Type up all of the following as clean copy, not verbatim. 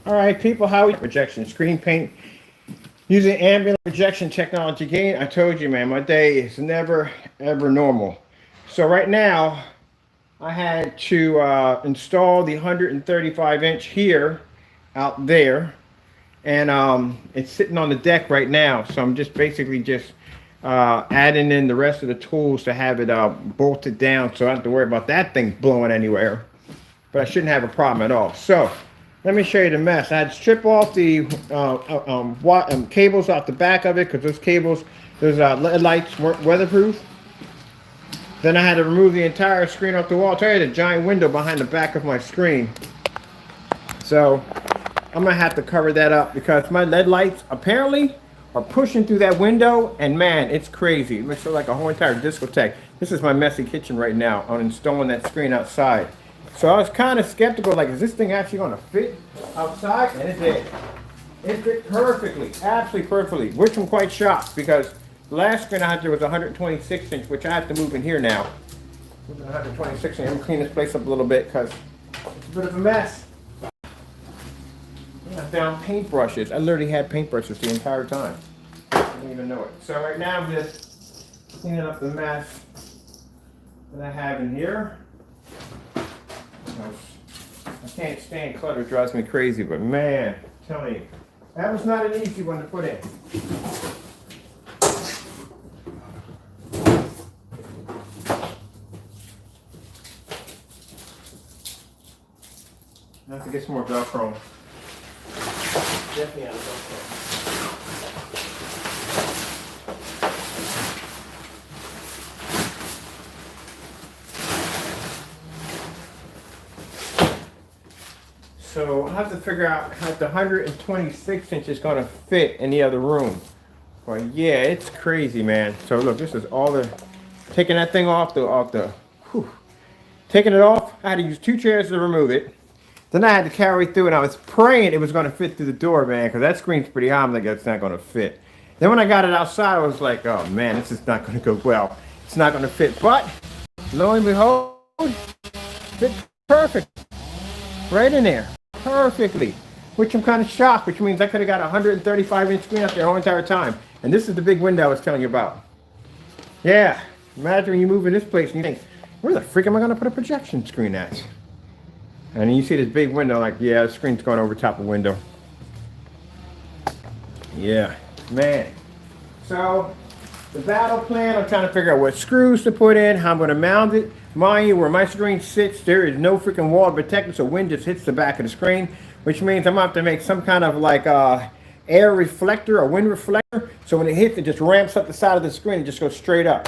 All right, people, how we projection screen paint using ambient projection technology. Again, I told you, man, my day is never ever normal. So right now, I had to install the 135-inch here, out there, and it's sitting on the deck right now. So I'm just basically just adding in the rest of the tools to have it bolted down, so I don't have to worry about that thing blowing anywhere. But I shouldn't have a problem at all. So let me show you the mess. I had to strip off the cables off the back of it because those cables, those LED lights weren't weatherproof. Then I had to remove the entire screen off the wall. I'll tell you the giant window behind the back of my screen. So I'm gonna have to cover that up because my LED lights apparently are pushing through that window, and man, it's crazy. It looks like a whole entire discotheque. This is my messy kitchen right now on installing that screen outside. So I was kind of skeptical, like, is this thing actually gonna fit outside? And it did. It fit perfectly, absolutely perfectly, which I'm quite shocked because the last screen I had there was 126 inch, which I have to move in here now. Moving 126 inch. I'm gonna clean this place up a little bit because it's a bit of a mess. I found paintbrushes. I literally had paintbrushes the entire time. I didn't even know it. So right now I'm just cleaning up the mess that I have in here. I can't stand clutter, it drives me crazy, but man, I'm telling you, that was not an easy one to put in. I have to get some more Velcro. Definitely out of Velcro. So I have to figure out how the 126 inch is going to fit in the other room. Well, yeah, it's crazy, man. So look, this is all the taking that thing off taking it off. I had to use 2 chairs to remove it. Then I had to carry through, and I was praying it was going to fit through the door, man, because that screen's pretty high. I'm like, it's not going to fit. Then when I got it outside, I was like, oh man, this is not going to go well. It's not going to fit. But lo and behold, fit perfect, right in there. Perfectly, which I'm kind of shocked, which means I could have got a 135-inch screen up there the whole entire time. And this is the big window I was telling you about. Yeah, imagine when you move in this place and you think, where the freak am I going to put a projection screen at? And you see this big window, like, yeah, the screen's going over top of the window. Yeah, man. So, the battle plan, I'm trying to figure out what screws to put in, how I'm going to mount it. Mind you, where my screen sits, there is no freaking wall to protect it, so wind just hits the back of the screen, which means I'm going to have to make some kind of like air reflector or wind reflector, so when it hits, it just ramps up the side of the screen and just goes straight up.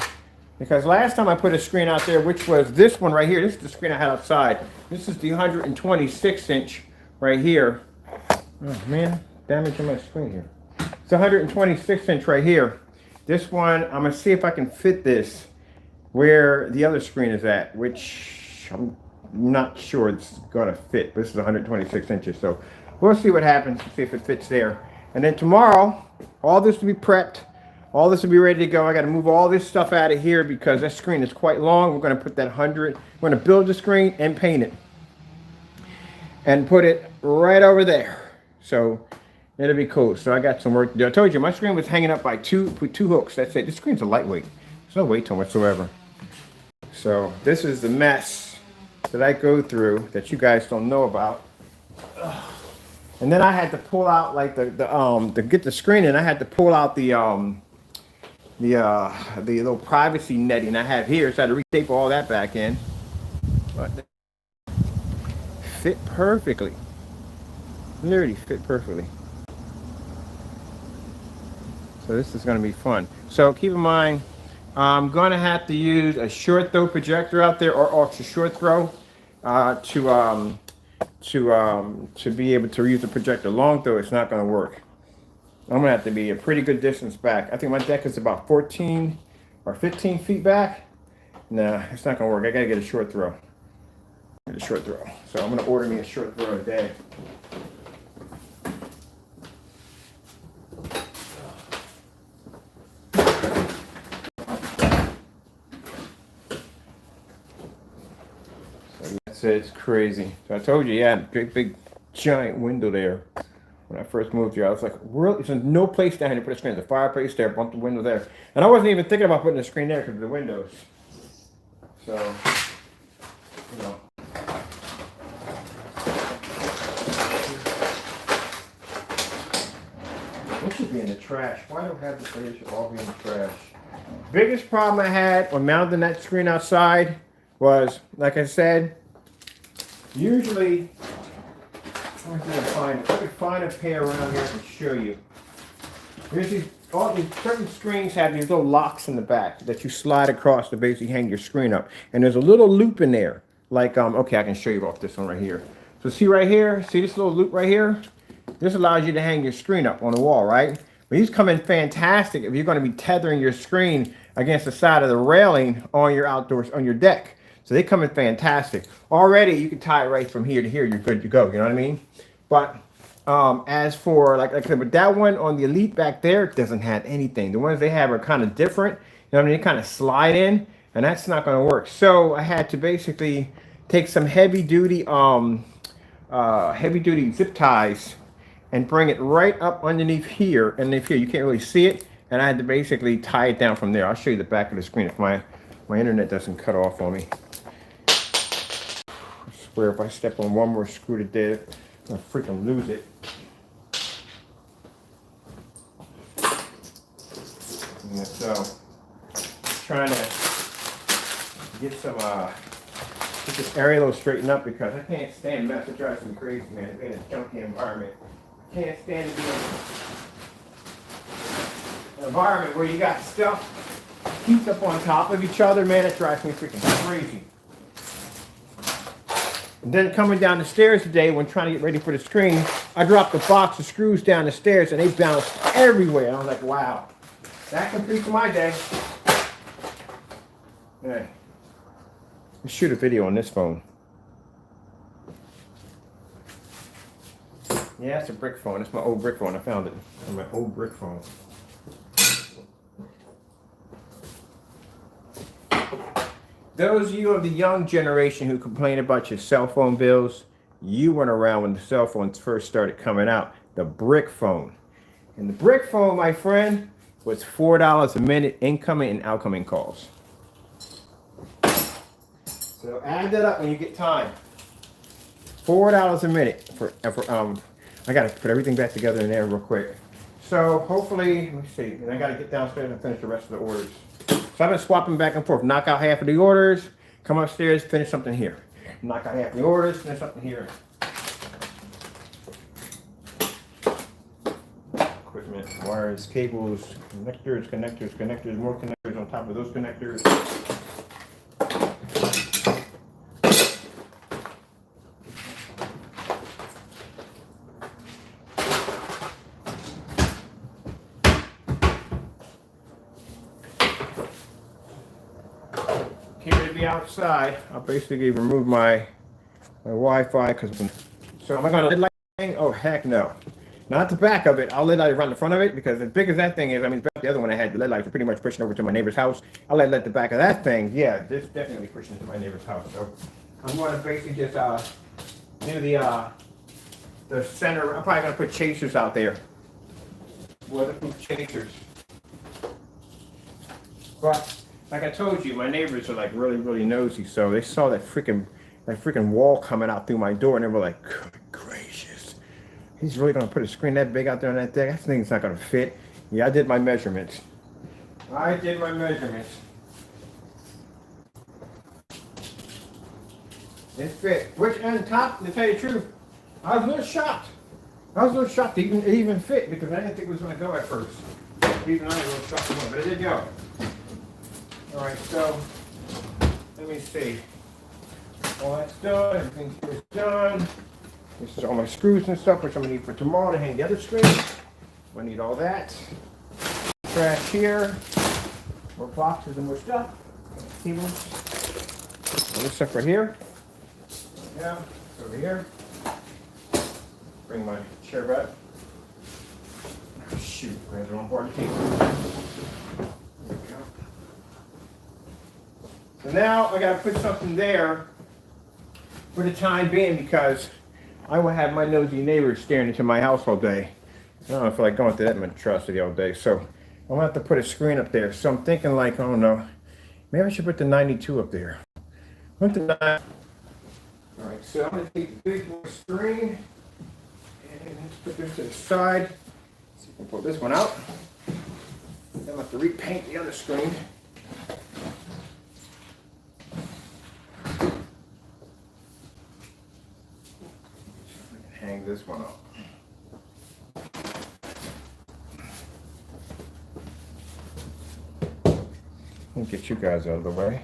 Because last time I put a screen out there, which was this one right here, this is the screen I had outside. This is the 126 inch right here. Oh man, damage on my screen here. It's 126 inch right here. This one, I'm gonna see if I can fit this where the other screen is at, which I'm not sure it's gonna fit. This is 126 inches, so we'll see what happens, see if it fits there. And then tomorrow, all this will be prepped, all this will be ready to go. I gotta move all this stuff out of here because that screen is quite long. We're gonna put that 100, we're gonna build the screen and paint it. And put it right over there. So it'll be cool. So I got some work to do. I told you my screen was hanging up by two hooks. That's it. This screen's a lightweight. There's no weight to it whatsoever. So this is the mess that I go through that you guys don't know about. And then I had to pull out like to get the screen in. I had to pull out the little privacy netting I have here. So I had to retape all that back in. But fit perfectly. Literally fit perfectly. So this is going to be fun. So keep in mind, I'm going to have to use a short throw projector out there or ultra short throw to be able to use the projector. Long throw, it's not going to work. I'm going to have to be a pretty good distance back. I think my deck is about 14 or 15 feet back. Nah, it's not going to work. I got to get a short throw. Get a short throw. So I'm going to order me a short throw a day. It's crazy. So I told you, yeah, big giant window there. When I first moved here, I was like, really? There's no place down here to put a screen. There's a fireplace there, bump the window there. And I wasn't even thinking about putting a screen there because of the windows. So, you know. This should be in the trash. Why do I have this? It should all be in the trash. Biggest problem I had when mounting that screen outside was, like I said, usually, if I could find a pair around here to show you. There's all these certain screens have these little locks in the back that you slide across to basically hang your screen up. And there's a little loop in there. Like, okay, I can show you off this one right here. So see right here, see this little loop right here? This allows you to hang your screen up on the wall, right? But these come in fantastic if you're going to be tethering your screen against the side of the railing on your outdoors, on your deck. So they come in fantastic. Already, you can tie it right from here to here. You're good to go. You know what I mean? But as for, like I said, but that one on the Elite back there doesn't have anything. The ones they have are kind of different. You know what I mean? They kind of slide in, and that's not going to work. So I had to basically take some heavy-duty zip ties and bring it right up underneath here. And if here, you can't really see it. And I had to basically tie it down from there. I'll show you the back of the screen if my internet doesn't cut off on me. I swear if I step on one more screw to death, I'll freaking lose it. Yeah, so, trying to get some, get this area a little straightened up because I can't stand mess. It drives me crazy, man. It's in a junky environment. Can't stand to be in an environment where you got stuff heaped up on top of each other, man. It drives me freaking crazy. And then coming down the stairs today when trying to get ready for the screen, I dropped a box of screws down the stairs and they bounced everywhere. And I was like, wow, that completes my day. Hey, let's shoot a video on this phone. Yeah, it's a brick phone. It's my old brick phone. I found it on my old brick phone. Those of you of the young generation who complain about your cell phone bills, you went around when the cell phones first started coming out, the brick phone. And the brick phone, my friend, was $4 a minute incoming and outgoing calls. So add that up when you get time. $4 a minute for I gotta put everything back together in there real quick. So hopefully, let me see, and I gotta get downstairs and finish the rest of the orders. So I've been swapping back and forth, knock out half of the orders, come upstairs, finish something here. Knock out half of the orders, finish something here. Equipment, wires, cables, connectors, more connectors on top of those connectors. Outside, I'll basically remove my Wi-Fi because so am I gonna LED light thing? Oh heck no, not the back of it. I'll LED light around the front of it because as big as that thing is, I mean the other one I had, the LED lights were pretty much pushing over to my neighbor's house. I'll LED light the back of that thing. Yeah, this definitely pushing to my neighbor's house. So I'm gonna basically just do the center. I'm probably gonna put chasers out there. Weatherproof chasers. But like I told you, my neighbors are like really nosy, so they saw that freaking wall coming out through my door, and they were like, "Good gracious, he's really gonna put a screen that big out there on that deck? That thing's not gonna fit." Yeah, I did my measurements. It fit. Which on top, to tell you the truth, I was a little shocked. It even fit because I didn't think it was gonna go at first. Even I was a little shocked, but it did go. All right, so let me see. All that's done, everything here is done. This is all my screws and stuff, which I'm gonna need for tomorrow to hang the other screen. I need all that. Trash here. More boxes and more stuff. Cables. All this stuff right here. Yeah, over here. Bring my chair back. Oh, shoot, I have the wrong part of the table. So now I gotta put something there for the time being because I will have my nosy neighbors staring into my house all day. I don't feel like going through that monstrosity all day. So I'm gonna have to put a screen up there. So I'm thinking like, I don't know, maybe I should put the 92 up there. Put the 9. All right, so I'm gonna take the big boy screen and let's put this to the side. So you can pull this one out. Then I'll have to repaint the other screen. Hang this one up. Let me get you guys out of the way.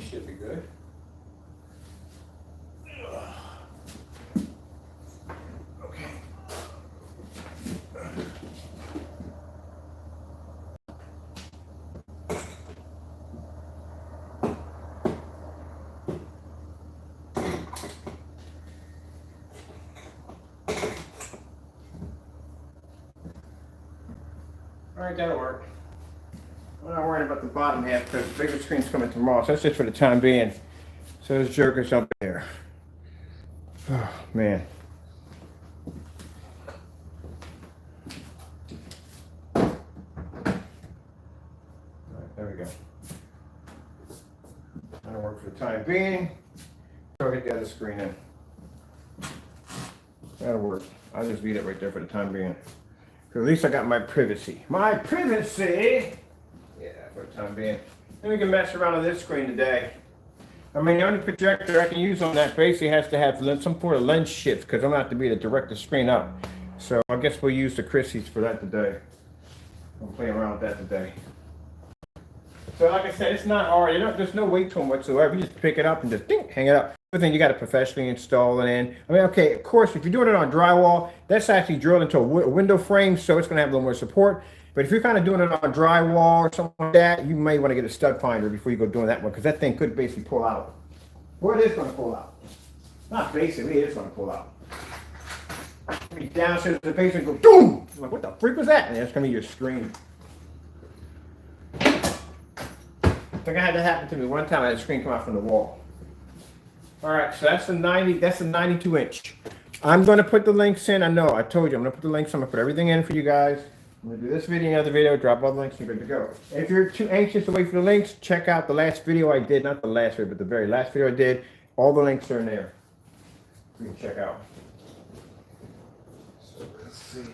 Should be good. Okay. All right, that'll work. I'm not worrying about the bottom half because the bigger screen's coming tomorrow, so that's just for the time being. So those jokers up there. Oh, man. All right, there we go. That'll work for the time being. So I'll get the other screen in. That'll work. I'll just leave it right there for the time being. Because at least I got my privacy. My privacy! Yeah, for the time being. Then we can mess around on this screen today. I mean, the only projector I can use on that basically has to have some sort of lens shift because I'm going to have to be to direct the screen up. So I guess we'll use the Chrissy's for that today. I'm playing around with that today. So like I said, it's not hard. There's no weight to them whatsoever. You just pick it up and just ding, hang it up. But then you got to professionally install it in. I mean, okay, of course, if you're doing it on drywall, that's actually drilled into a window frame, so it's going to have a little more support. But if you're kind of doing it on drywall or something like that, you may want to get a stud finder before you go doing that one, because that thing could basically pull out. Well, it is going to pull out. Not basically, it is going to pull out. Be downstairs to the basement and go, boom! I'm like, what the freak was that? And that's going to be your screen. I think I had that happen to me one time. I had a screen come out from the wall. All right, so that's the 90. That's the 92 inch. I'm going to put the links in. I know, I told you, I'm going to put the links. I'm going to put everything in for you guys. I'm going to do this video, another video, drop all the links, and you're good to go. If you're too anxious to wait for the links, check out the last video I did. Not the last video, but the very last video I did. All the links are in there. You can check out. So let's see.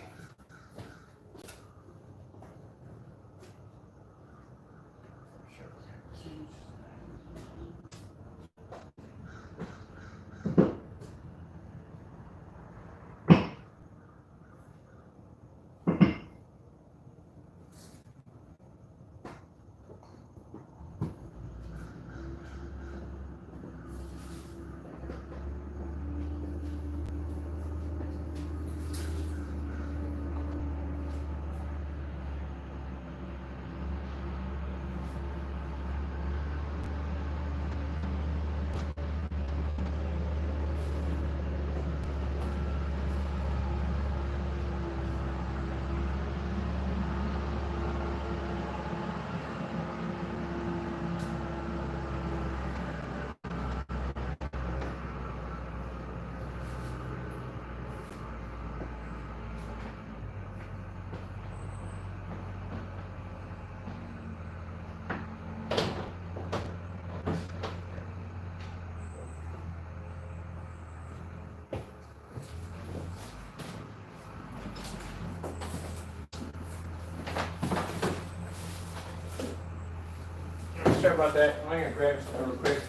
Sorry about that. I'm going to grab some real quick.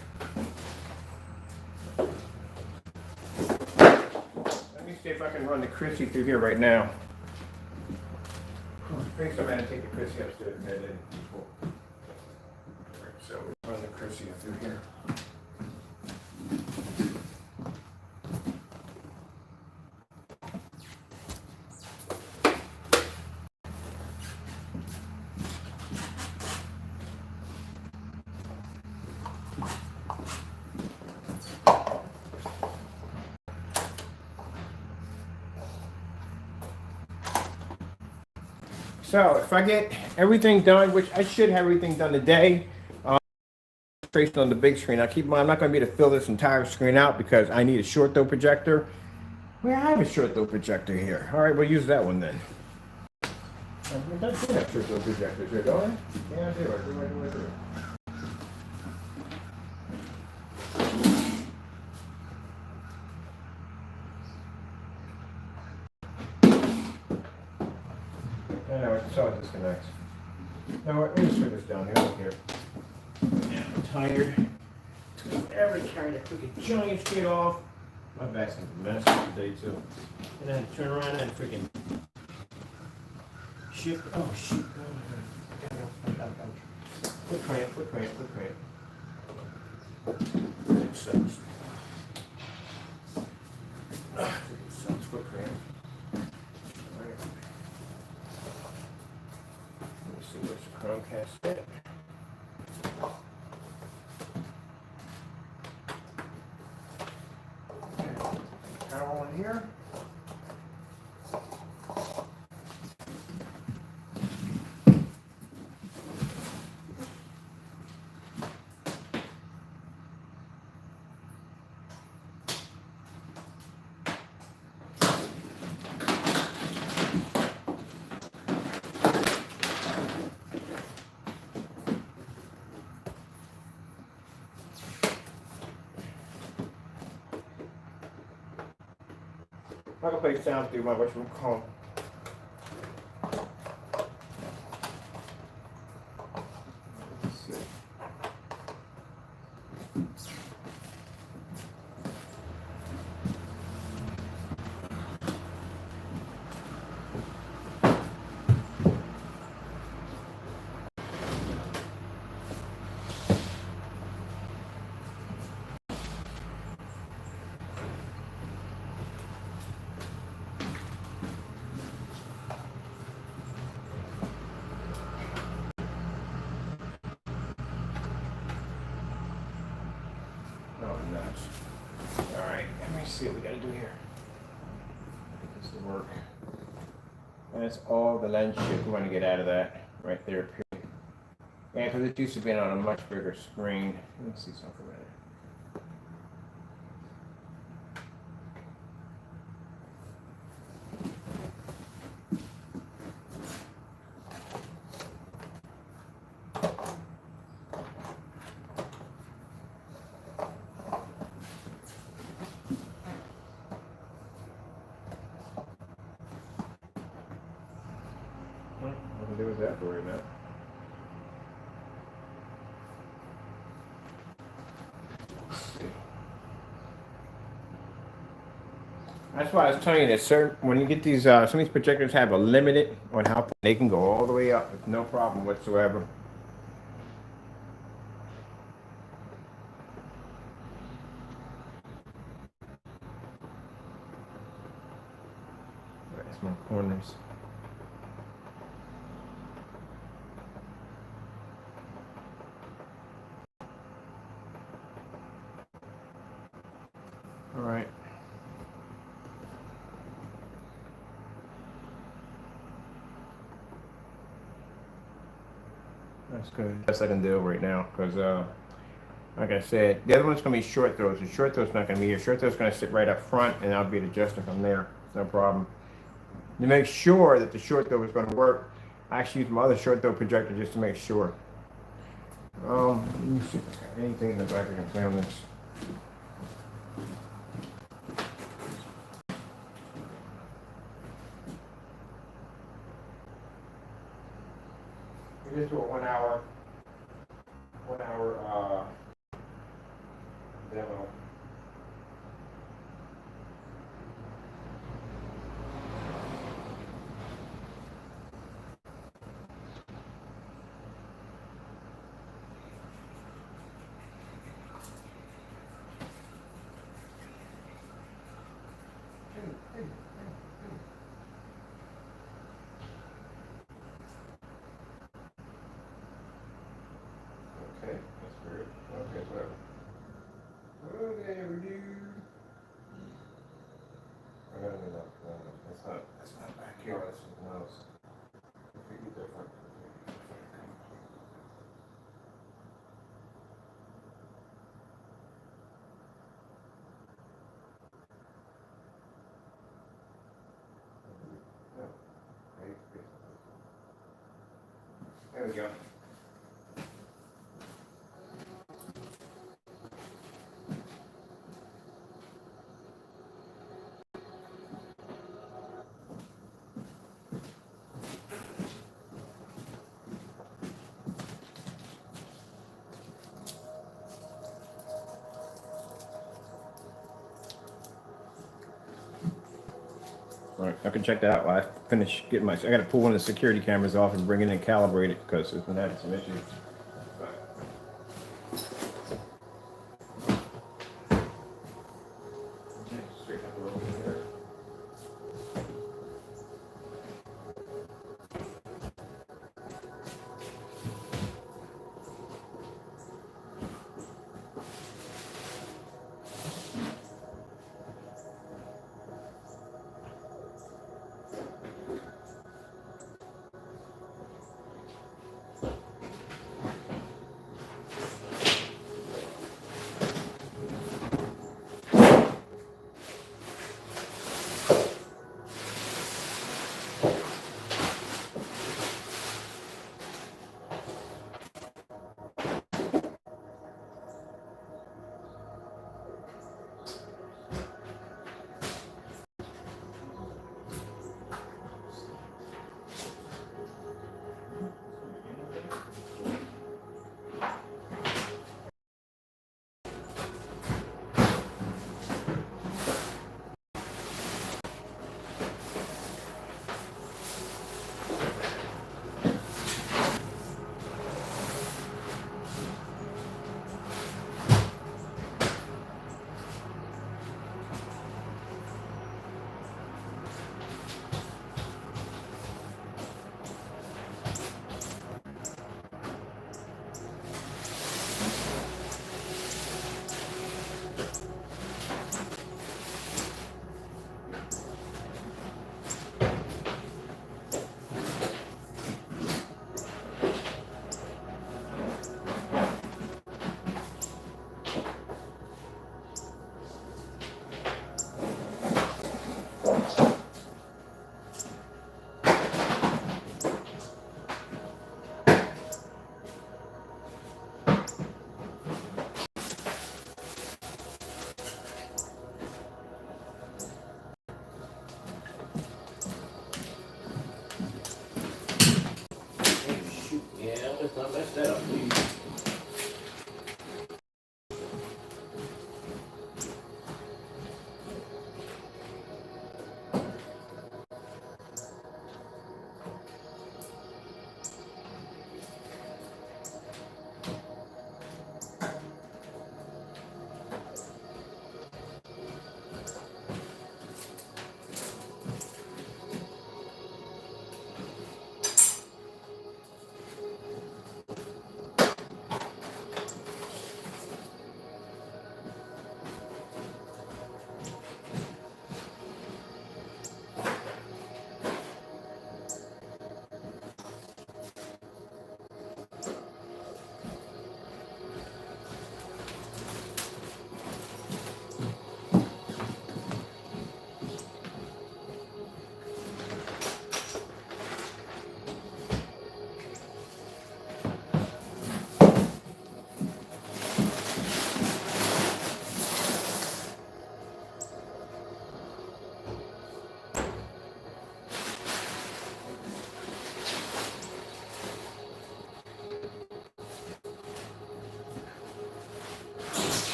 Let me see if I can run the Chrissy through here right now. I think I'm going to take the Chrissy upstairs and head in. Cool. Right, so we'll run the Chrissy through here. So if I get everything done, which I should have everything done today, traced on the big screen. Now keep in mind, I'm not going to be able to fill this entire screen out because I need a short throw projector. Well, I have a short throw projector here. All right, we'll use that one then. I do have short throw projectors here, don't I? Yeah, I do. I do. I know, I saw it disconnects. Now, let me just put this down here. Yeah, I'm tired. Ever carrying a freaking giant skid off. My back's a mess today, too. And then turn around and freaking shift. Oh, shoot. Foot cramp. It sucks. It sucks, foot cramp. Alright. Let me see where's the Chromecast at. Power on here. I can play sound through my whatchamacallit. Let's see. Oh, nuts. Alright, let me see what we gotta do here. Get this to work. And that's all the lens shit we want to get out of that right there. Period. Yeah, because it used to be on a much bigger screen. Let me see something right there. Nothing to do with that for right now. That's why I was telling you that certain when you get these some of these projectors have a limit on how they can go all the way up with no problem whatsoever. That's my corners. All right. That's good. Best I can do right now, because like I said, the other one's gonna be short throws. The short throw's not gonna be here. Short throw's gonna sit right up front, and I'll be adjusting from there. No problem. To make sure that the short throw is gonna work, I actually use my other short throw projector just to make sure. Let me see if I got anything in the back I can play on this. We just do a 1 hour demo. Okay, that's weird. Okay, whatever. Okay, we do. I gotta do that. That's not back here. That's something else. we go. All right, I can check that out while I finish getting my. I got to pull one of the security cameras off and bring it in and calibrate it because it's been having some issues. Straighten up a little bit here.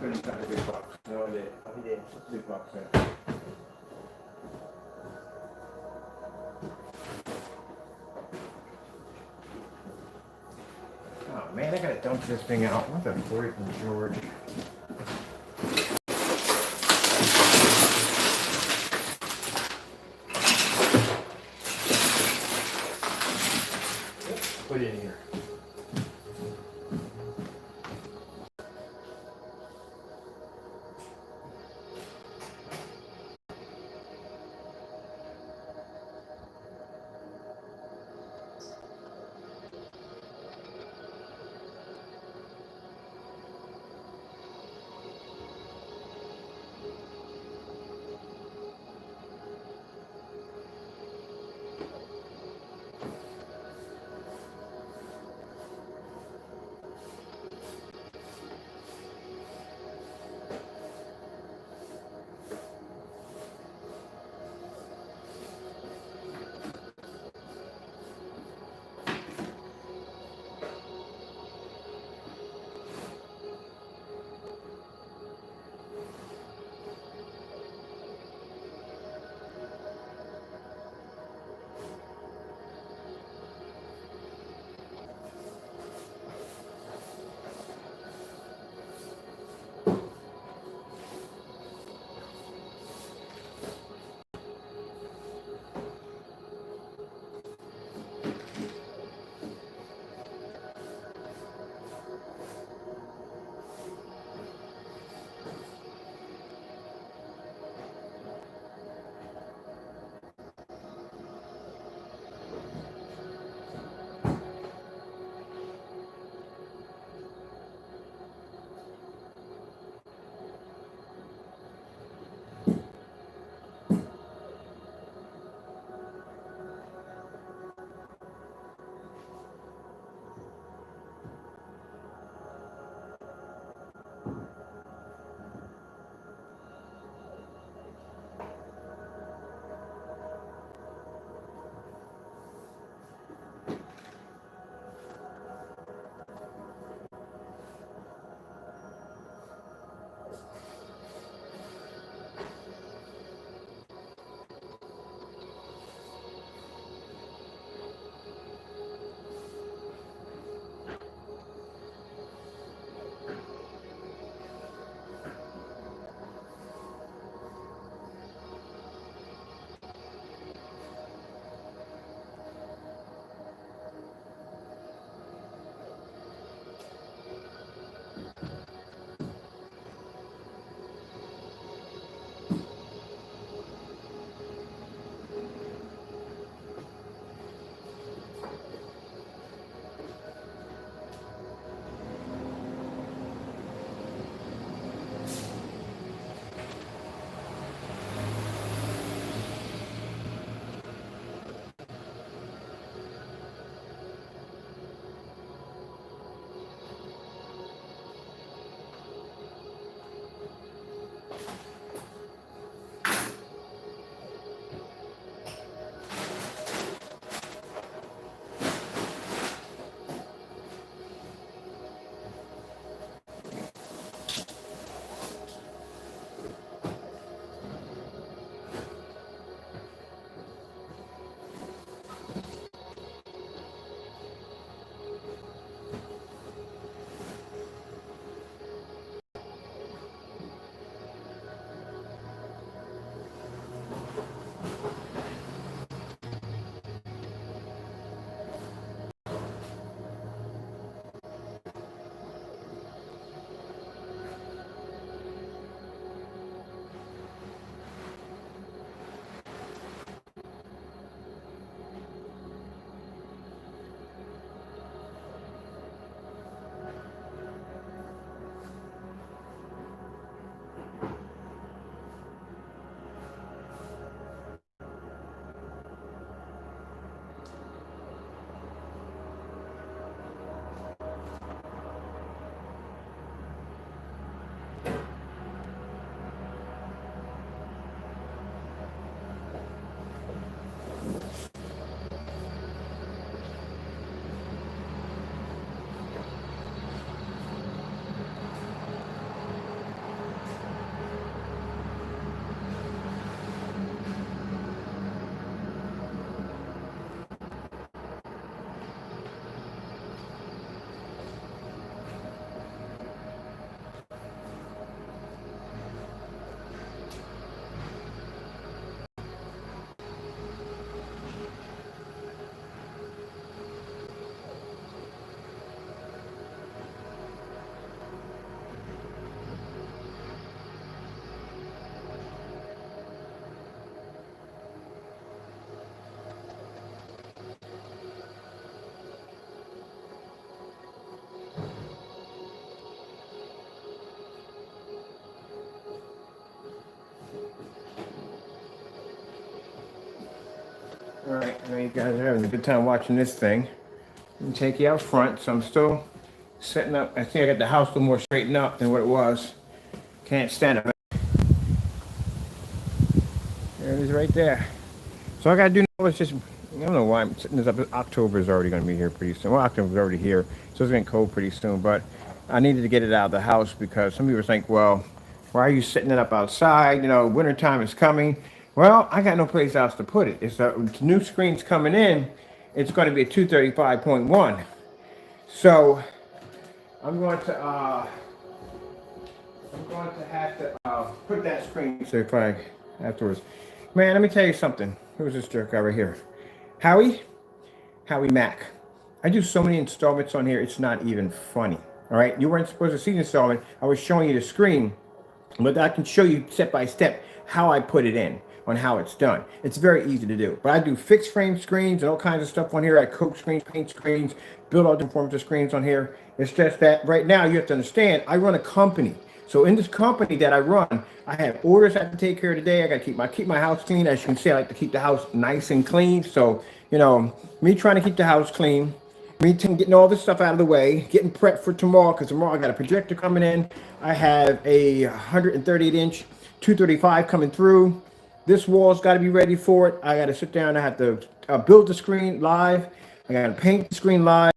spending a couple big bucks. No, I did. I did. Big bucks. Yeah. Oh man, I gotta dump this thing out. What the freaking George? Put it in here. know you guys are having a good time watching this thing. Let me take you out front. So I'm still setting up. I think I got the house a little more straightened up than what it was. Can't stand it. There it is right there. So all I gotta do now is just, I don't know why I'm setting this up. October is already gonna be here pretty soon. Well, October is already here, so it's getting cold pretty soon. But I needed to get it out of the house because some people think, well, why are you setting it up outside? You know, wintertime is coming. Well, I got no place else to put it. It's a new screen's coming in. It's going to be a 235.1. So I'm going to have to put that screen to flag afterwards. Man, let me tell you something. Who's this jerk over here? Howie Mack. I do so many installments on here, it's not even funny. All right, you weren't supposed to see the installment. I was showing you the screen, but I can show you step by step how I put it in, on how it's done. It's very easy to do. But I do fixed frame screens and all kinds of stuff on here. I coat screens, paint screens, build all different forms of screens on here. It's just that right now you have to understand, I run a company. So in this company that I run, I have orders I have to take care of today. I got to keep my house clean. As you can see, I like to keep the house nice and clean. So, you know, me trying to keep the house clean, me getting all this stuff out of the way, getting prepped for tomorrow, because tomorrow I got a projector coming in. I have a 138-inch 235 coming through. This wall's got to be ready for it. I got to sit down. I have to build the screen live. I got to paint the screen live,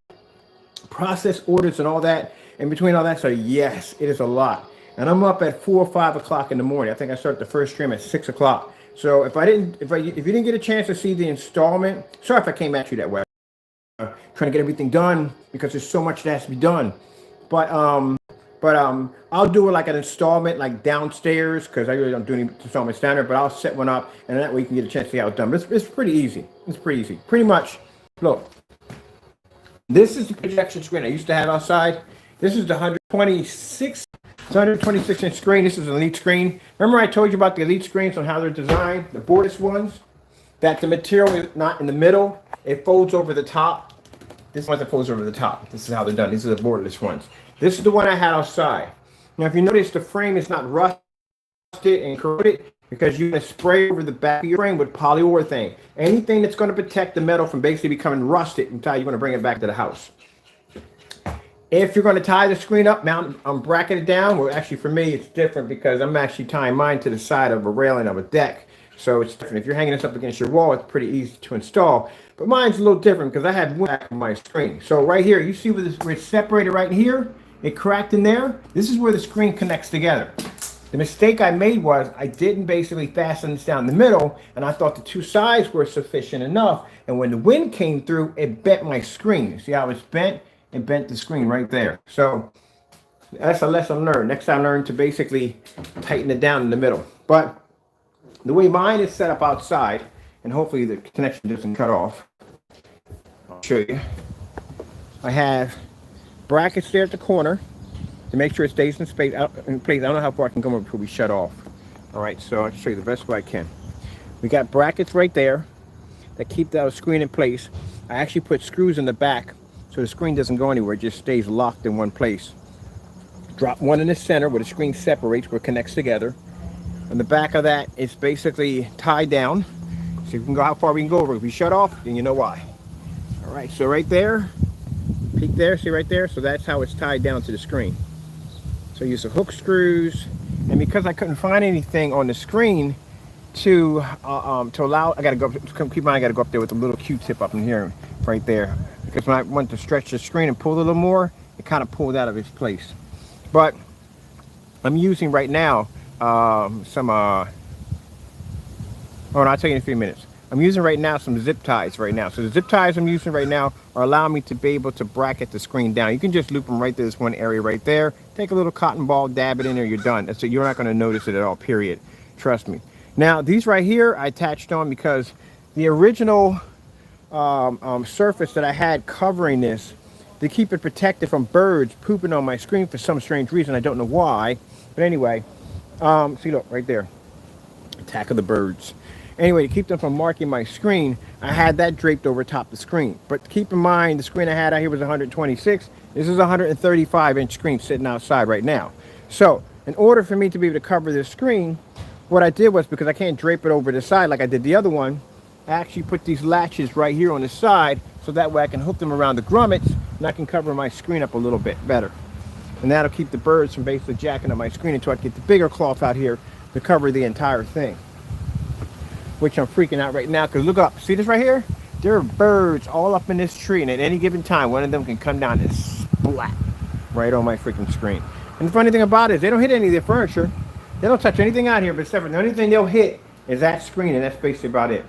process orders and all that. In between all that, so yes, it is a lot. And I'm up at 4 or 5 o'clock in the morning. I think I started the first stream at 6 o'clock. So if you didn't get a chance to see the installment, sorry if I came at you that way. Trying to get everything done because there's so much that has to be done. But I'll do it like an installment, like downstairs, because I really don't do any installment standard. But I'll set one up, and that way you can get a chance to see how it's done. But it's pretty easy. It's pretty easy. Pretty much. Look, this is the projection screen I used to have outside. This is the 126. It's 126-inch screen. This is an Elite screen. Remember I told you about the Elite screens on how they're designed, the boardless ones? That the material is not in the middle. It folds over the top. This one that folds over the top. This is how they're done. These are the boardless ones. This is the one I had outside. Now, if you notice, the frame is not rusted and corroded because you're going to spray over the back of your frame with polyurethane. Anything that's going to protect the metal from basically becoming rusted until you're going to bring it back to the house. If you're going to tie the screen up, bracket it down. Well, actually, for me, it's different because I'm actually tying mine to the side of a railing of a deck. So it's different. If you're hanging this up against your wall, it's pretty easy to install. But mine's a little different because I have one back on my screen. So right here, you see where it's separated right here? It cracked in there. This is where the screen connects together. The mistake I made was I didn't basically fasten this down the middle, and I thought the two sides were sufficient enough. And when the wind came through, it bent my screen. See how it's bent? It bent the screen right there. So that's a lesson learned. Next time, learn to basically tighten it down in the middle. But the way mine is set up outside, and hopefully the connection doesn't cut off, I'll show you. I have brackets there at the corner to make sure it stays in place. I don't know how far I can come over before we shut off. All right, so I'll show you the best way I can. We got brackets right there that keep the screen in place. I actually put screws in the back so the screen doesn't go anywhere. It just stays locked in one place. Drop one in the center where the screen separates, where it connects together. On the back of that, it's basically tied down. So you can go how far we can go over. If we shut off, then you know why. All right, so right there, peek there, see right there? So that's how it's tied down to the screen. So use the hook screws. And because I couldn't find anything on the screen to allow, I gotta go, keep in mind I gotta go up there with a little Q-tip up in here, right there. Because when I went to stretch the screen and pull a little more, it kind of pulled out of its place. But I'm using right now oh no, I'll tell you in a few minutes. I'm using right now some zip ties right now. So the zip ties I'm using right now are allowing me to be able to bracket the screen down. You can just loop them right to this one area right there. Take a little cotton ball, dab it in there, you're done. So you're not going to notice it at all, period. Trust me. Now, these right here I attached on because the original surface that I had covering this to keep it protected from birds pooping on my screen for some strange reason. I don't know why. But anyway, see, look, right there. Attack of the birds. Anyway, to keep them from marking my screen, I had that draped over top the screen. But keep in mind, the screen I had out here was 126. This is a 135-inch screen sitting outside right now. So, in order for me to be able to cover this screen, what I did was, because I can't drape it over the side like I did the other one, I actually put these latches right here on the side so that way I can hook them around the grommets and I can cover my screen up a little bit better. And that'll keep the birds from basically jacking up my screen until I get the bigger cloth out here to cover the entire thing. Which I'm freaking out right now because look up, see this right here? There are birds all up in this tree, and at any given time one of them can come down and splat right on my freaking screen. And the funny thing about it is they don't hit any of their furniture. They don't touch anything out here, but except for the only thing they'll hit is that screen, and that's basically about it.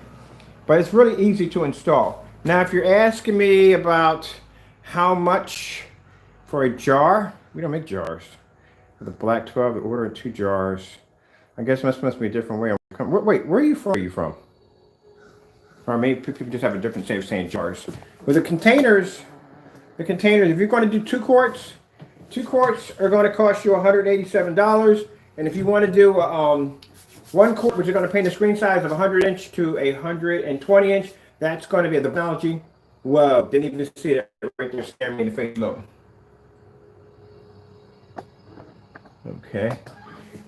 But it's really easy to install. Now, if you're asking me about how much for a jar, we don't make jars. For the black 12, the order in 2 jars. I guess it must be a different way. Wait, where are you from? Where are you from? Or maybe people just have a different way of saying jars. With the containers, if you're going to do 2 quarts, 2 quarts are going to cost you $187. And if you want to do 1 quart, which is going to paint a screen size of 100 inch to 120 inch, that's going to be the technology. Whoa, didn't even see it right there staring me in the face. Look. Okay.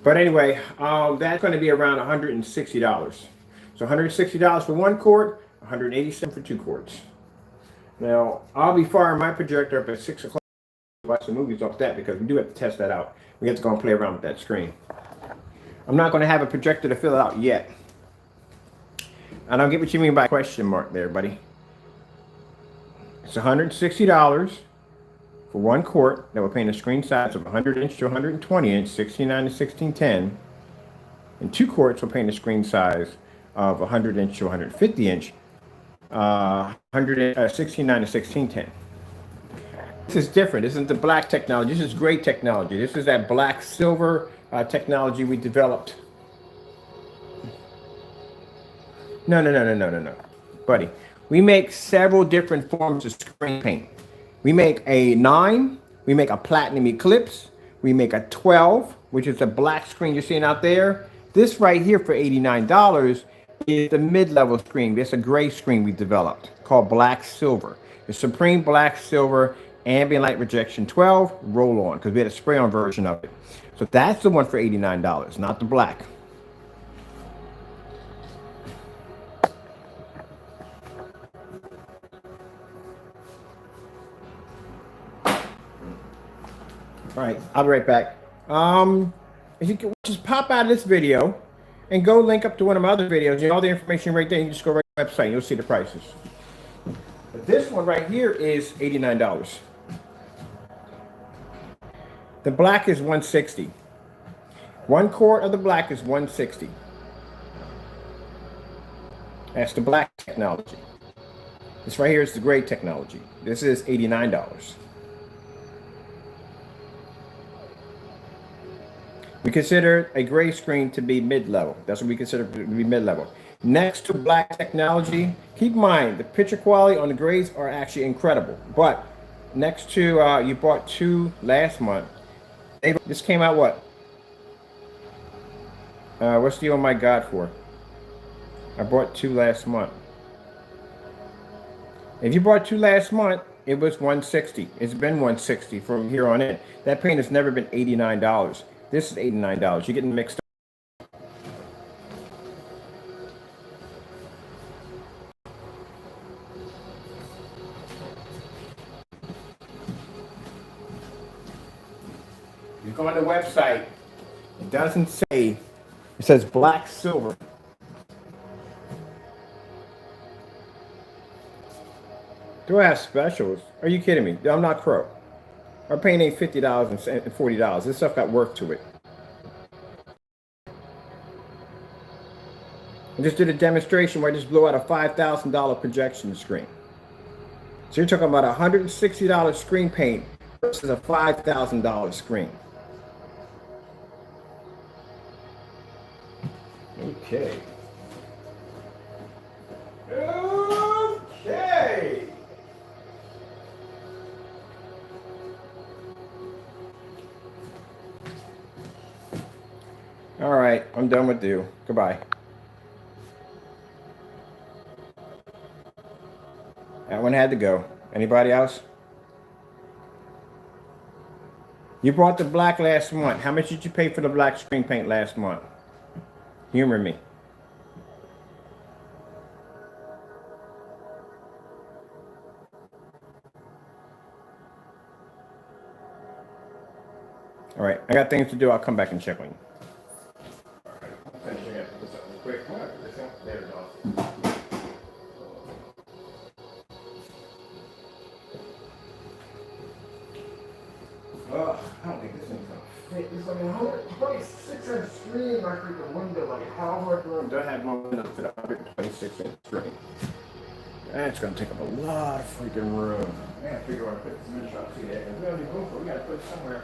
But anyway, that's going to be around $160. So $160 for 1 quart, $187 for 2 quarts. Now, I'll be firing my projector up at 6 o'clock to watch the movies off that because we do have to test that out. We have to go and play around with that screen. I'm not going to have a projector to fill it out yet. I don't get what you mean by question mark there, buddy. It's $160 for 1 quart that will paint a screen size of 100 inch to 120 inch, 16:9 to 16:10. And 2 quarts will paint a screen size of 100 inch to 150 inch, 16:9 to 16:10. This is different. This isn't the black technology. This is gray technology. This is that black silver technology we developed. No. Buddy, we make several different forms of screen paint. We make a 9, we make a platinum eclipse, we make a 12, which is the black screen you're seeing out there. This right here for $89 is the mid-level screen. It's a gray screen we developed called Black Silver. The Supreme Black Silver Ambient Light Rejection 12 roll-on, because we had a spray-on version of it. So that's the one for $89, not the black. All right, I'll be right back. If you can just pop out of this video and go link up to one of my other videos. You know, all the information right there. You just go right to the website. You'll see the prices. But this one right here is $89. The black is $160. 1 quart of the black is $160. That's the black technology. This right here is the gray technology. This is $89. We consider a gray screen to be mid-level. That's what we consider to be mid-level. Next to black technology, keep in mind the picture quality on the grays are actually incredible. But next to, you bought 2 last month. This came out what? What's the oh my god for? I bought 2 last month. If you bought 2 last month, it was $160. It's been $160 from here on in. That paint has never been $89. This is $89. You're getting mixed up. You go on the website, it doesn't say, it says black silver. Do I have specials? Are you kidding me? I'm not Crow. Our paint ain't $50 and $40. This stuff got work to it. I just did a demonstration where I just blew out a $5,000 projection screen. So you're talking about a $160 screen paint versus a $5,000 screen. Okay. Okay. All right, I'm done with you. Goodbye. That one had to go. Anybody else? You bought the black last month. How much did you pay for the black screen paint last month? Humor me. All right, I got things to do. I'll come back and check on you. All right, I'm finishing up this up real quick. There we go. I don't think this thing's gonna fit. It's like a 126-inch screen. My freaking window, like how hard the room don't have one window to fit a 126-inch screen. That's gonna take up a lot of freaking room. I gotta figure out how to put this in the shop. See that? We don't need room for it. We gotta put it somewhere.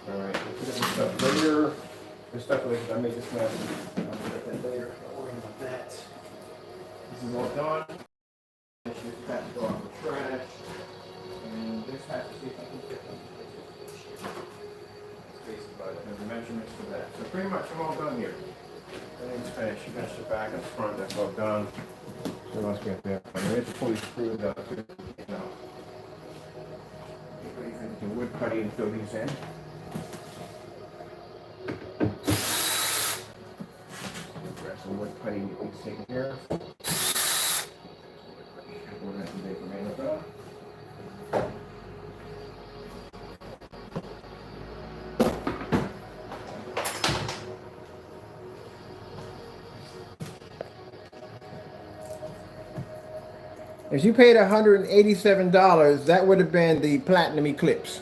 Alright, put this stuff later. This stuff later. I made this mess. I'll put that later. Don't worry about that. This is all done. This has to go out in the trash. And this has to see if I can fit them. That's basically about it. There's the measurements for that. So pretty much I'm all done here. Everything's finished. You finish the back and the front. That's all done. So let's get there. I mean, it's fully screwed up. You know. The wood putty and fill these in. Grab some wood putty and get these taken care of. We're going to make them in with that. If you paid $187, that would have been the Platinum Eclipse.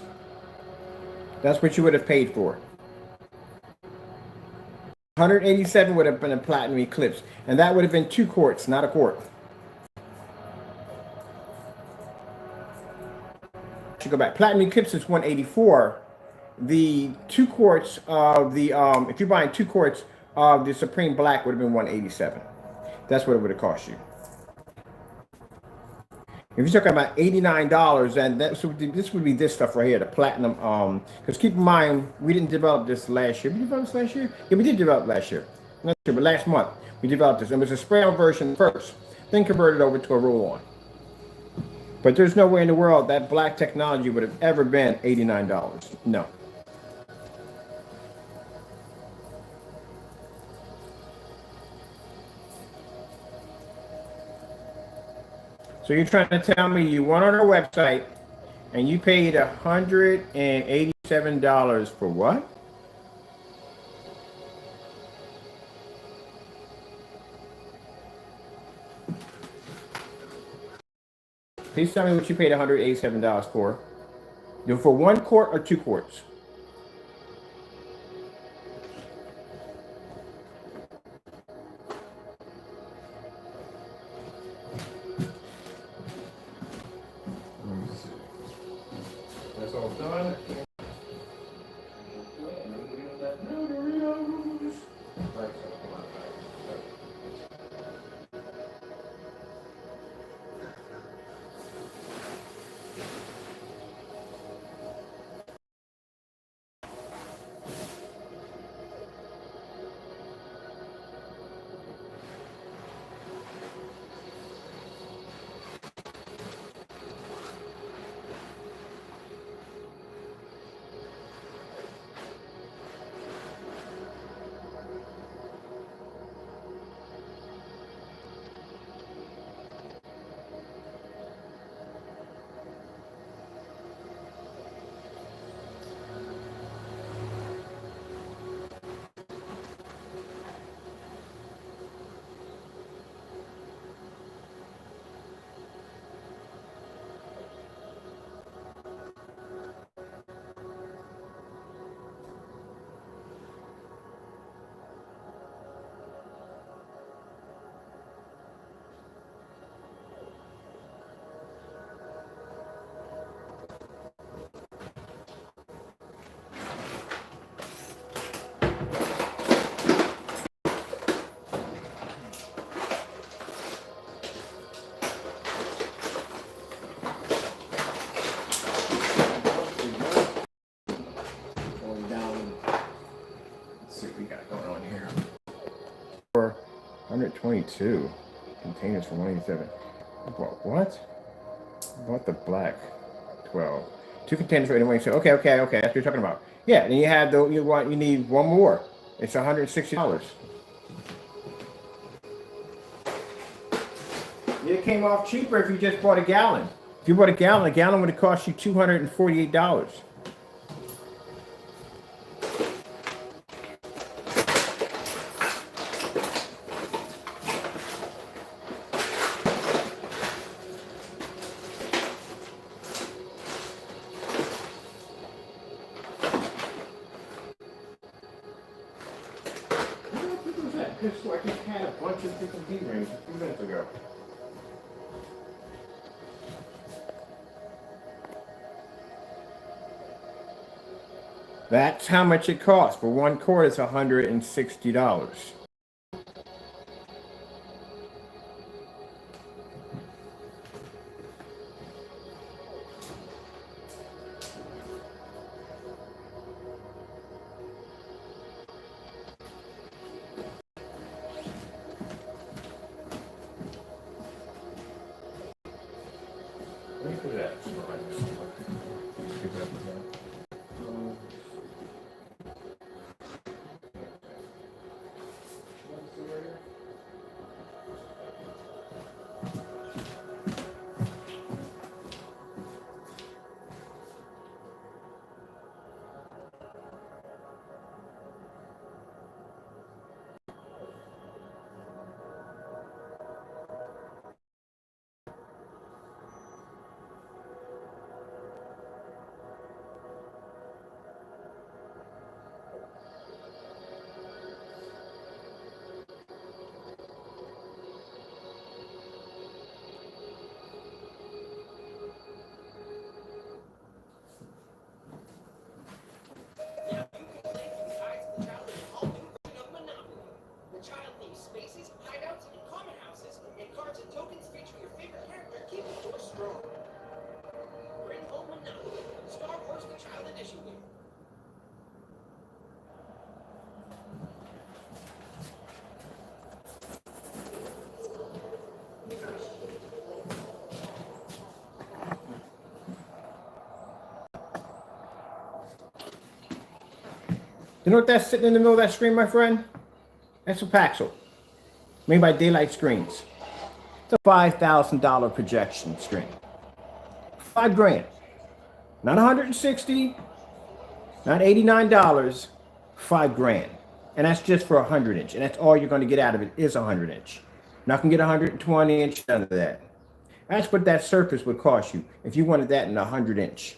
That's what you would have paid for. 187 would have been a Platinum Eclipse, and that would have been 2 quarts, not a quart. Should go back. Platinum Eclipse is 184. The 2 quarts of the if you're buying 2 quarts of the Supreme Black would have been 187. That's what it would have cost you. If you're talking about $89, then this would be this stuff right here, the platinum. Because keep in mind, we didn't develop this last year. Did we develop this last year? Yeah, we did develop last year. Not sure, but last month we developed this. It was a spray-on version first, then converted over to a roll-on. But there's no way in the world that black technology would have ever been $89. No. So you're trying to tell me you went on our website and you paid $187 for what? Please tell me what you paid $187 for. For 1 quart or 2 quarts? That's all done. See what we got going on here. For 122 containers for 187. I bought what? I bought the black. 12. 2 containers for anyway. So okay. That's what you're talking about. Yeah, and you have you need one more. It's $160. It came off cheaper if you just bought a gallon. If you bought a gallon would have cost you $248. I just had a bunch of different heat rings a few minutes ago. That's how much it costs. For 1 quart, it's $160. Let me put that. You know what that's sitting in the middle of that screen, my friend? That's a Paxel, made by Daylight Screens. It's a $5,000 projection screen. $5,000. Not 160, not $89, $5,000. And that's just for a 100-inch. And that's all you're going to get out of it is a 100-inch. Not going to get a 120-inch, none of that. That's what that surface would cost you if you wanted that in a 100-inch.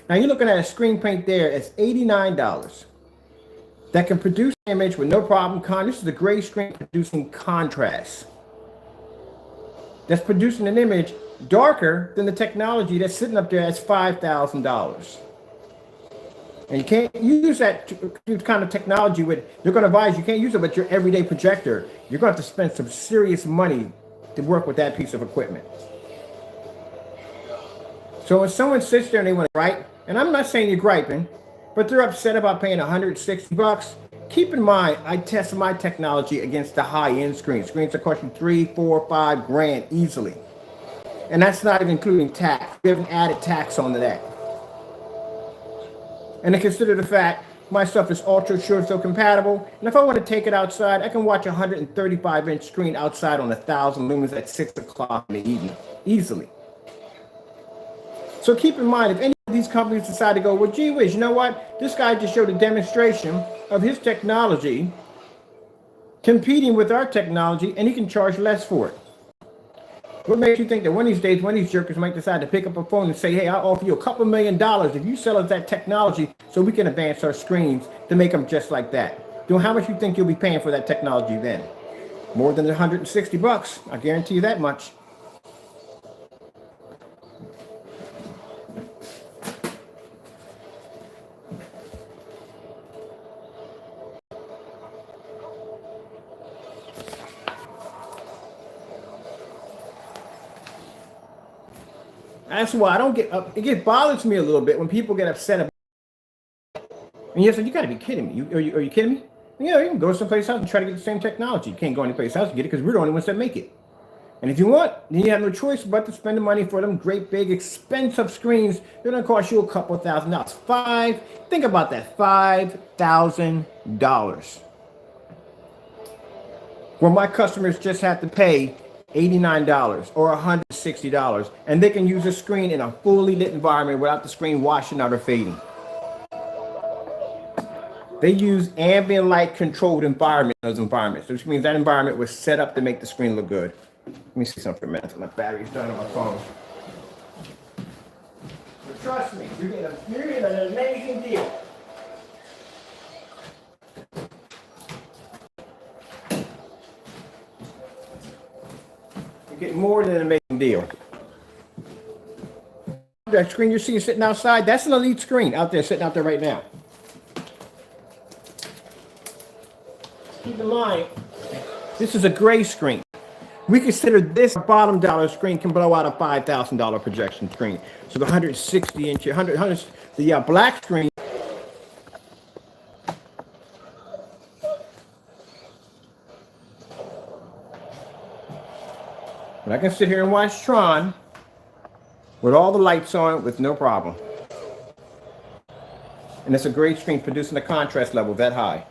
Now you're looking at a screen paint there. It's $89. That can produce an image with no problem. This is a gray screen producing contrast. That's producing an image darker than the technology that's sitting up there as $5,000. And you can't use that kind of technology with, they're going to advise you can't use it with your everyday projector. You're going to have to spend some serious money to work with that piece of equipment. So when someone sits there and they want to gripe, and I'm not saying you're griping, but they're upset about paying $160, keep in mind, I test my technology against the high-end screens. Screens that cost you $3, $4, $5,000 easily. And that's not even including tax. We haven't added tax onto that. And to consider the fact, my stuff is ultra short so compatible. And if I want to take it outside, I can watch a 135-inch screen outside on 1,000 lumens at 6 o'clock in the evening, easily. So keep in mind, if any of these companies decide to go, well, gee whiz, you know what? This guy just showed a demonstration of his technology competing with our technology, and he can charge less for it. What makes you think that one of these days, one of these jerkers might decide to pick up a phone and say, hey, I'll offer you a couple $1 million if you sell us that technology so we can advance our screens to make them just like that? Then how much you think you'll be paying for that technology then? More than $160, I guarantee you that much. That's why I don't get up. It bothers me a little bit when people get upset about it. And you say, you got to be kidding me. Are you kidding me? You know, you can go someplace else and try to get the same technology. You can't go anyplace else and get it because we're the only ones that make it. And if you want, then you have no choice but to spend the money for them great big expensive screens. They're gonna cost you a couple $1,000s. Think about that, $5,000. Where my customers just have to pay $89 or $160, and they can use a screen in a fully lit environment without the screen washing out or fading. They use ambient light controlled environment in those environments, which means that environment was set up to make the screen look good. Let me see something for a minute. My battery's done on my phone. But trust me, you're getting an amazing deal. You're getting more than an amazing deal. That screen you're seeing sitting outside, that's an Elite screen out there, sitting out there right now. Keep in mind, this is a gray screen. We consider this bottom dollar screen can blow out a $5,000 projection screen. So the 160 inch, the black screen. But I can sit here and watch Tron with all the lights on with no problem. And it's a great screen producing a contrast level that high.